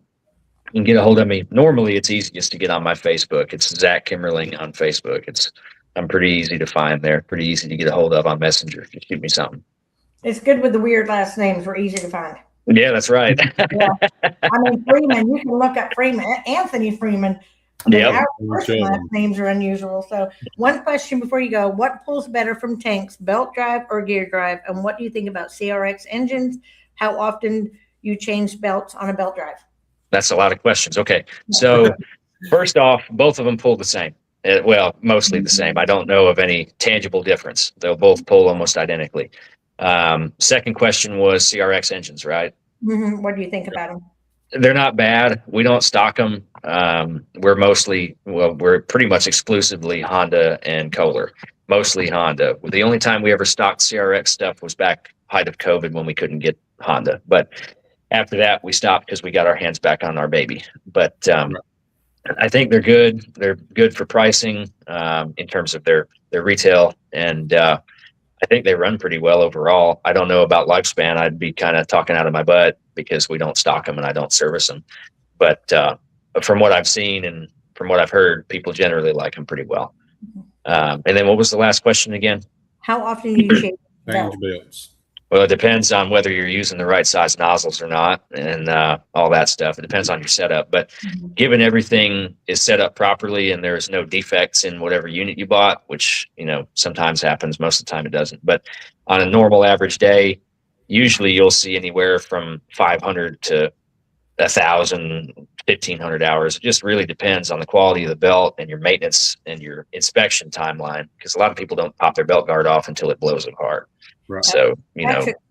can get a hold of me. Normally, it's easiest to get on my Facebook. It's Zak Kimmerling on Facebook. I'm pretty easy to find there. Pretty easy to get a hold of on Messenger. Just shoot me something. It's good with the weird last names. We're easy to find. Yeah, that's right. Yeah. I mean, Freeman, you can look up Freeman, Anthony Freeman. Yeah, our last names are unusual. So one question before you go: what pulls better from tanks, belt drive or gear drive? And what do you think about CRX engines? How often you change belts on a belt drive? That's a lot of questions. Okay, so first off, both of them pull the same. Well, mostly the same. I don't know of any tangible difference. They'll both pull almost identically. Second question was CRX engines, right? Mm-hmm. What do you think about them? They're not bad. We don't stock them. We're pretty much exclusively Honda and Kohler, mostly Honda. The only time we ever stocked CRX stuff was back height of COVID when we couldn't get Honda. But after that, we stopped because we got our hands back on our baby. But I think they're good. They're good for pricing in terms of their retail. And I think they run pretty well overall. I don't know about lifespan. I'd be kind of talking out of my butt because we don't stock them and I don't service them. But from what I've seen and from what I've heard, people generally like them pretty well. And then what was the last question again? How often do you change belts? Well, it depends on whether you're using the right size nozzles or not and all that stuff. It depends on your setup. But given everything is set up properly and there's no defects in whatever unit you bought, which, sometimes happens, most of the time it doesn't. But on a normal average day, usually you'll see anywhere from 500 to 1,000, 1,500 hours. It just really depends on the quality of the belt and your maintenance and your inspection timeline, because a lot of people don't pop their belt guard off until it blows apart. Right. So, I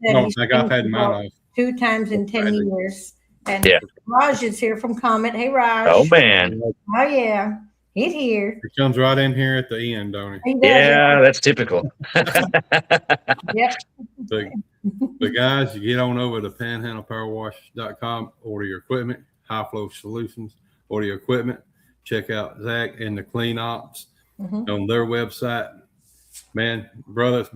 don't think I've had mine off 2 times in 10 years. And Raj is here from Comet. Hey, Raj. Oh, man. Oh, yeah. He's here. He comes right in here at the end, don't he? Yeah, that's typical. Yep. The guys, you get on over to panhandlepowerwash.com, order your equipment, High Flow Solutions, order your equipment. Check out Zach and the CleanOps on their website. Man, brother, it's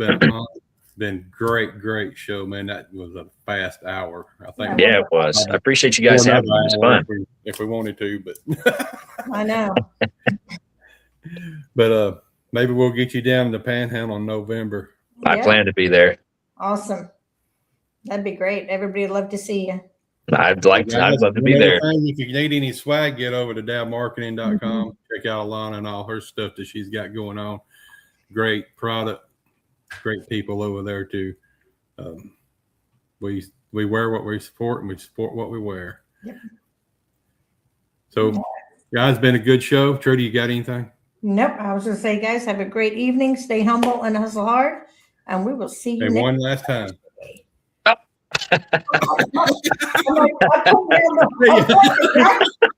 been great show, man. That was a fast hour, I think. Yeah, it was. I appreciate you guys having me. It was fun. If we wanted to, but I know. But maybe we'll get you down to Panhandle in November. I plan to be there. Awesome. That'd be great. Everybody would love to see you. I'd love to be there. If you need any swag, get over to dabmarketing.com. Check out Alana and all her stuff that she's got going on. Great product. Great people over there too. We wear what we support and we support what we wear. Yep. So guys, been a good show. Trudy, you got anything? Nope. I was going to say, guys, have a great evening. Stay humble and hustle hard. And we will see you next one last time. I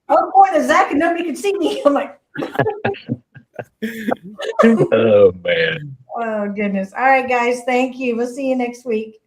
was pointing at Zach and nobody could see me. I'm like, oh, man. Oh, goodness. All right, guys. Thank you. We'll see you next week.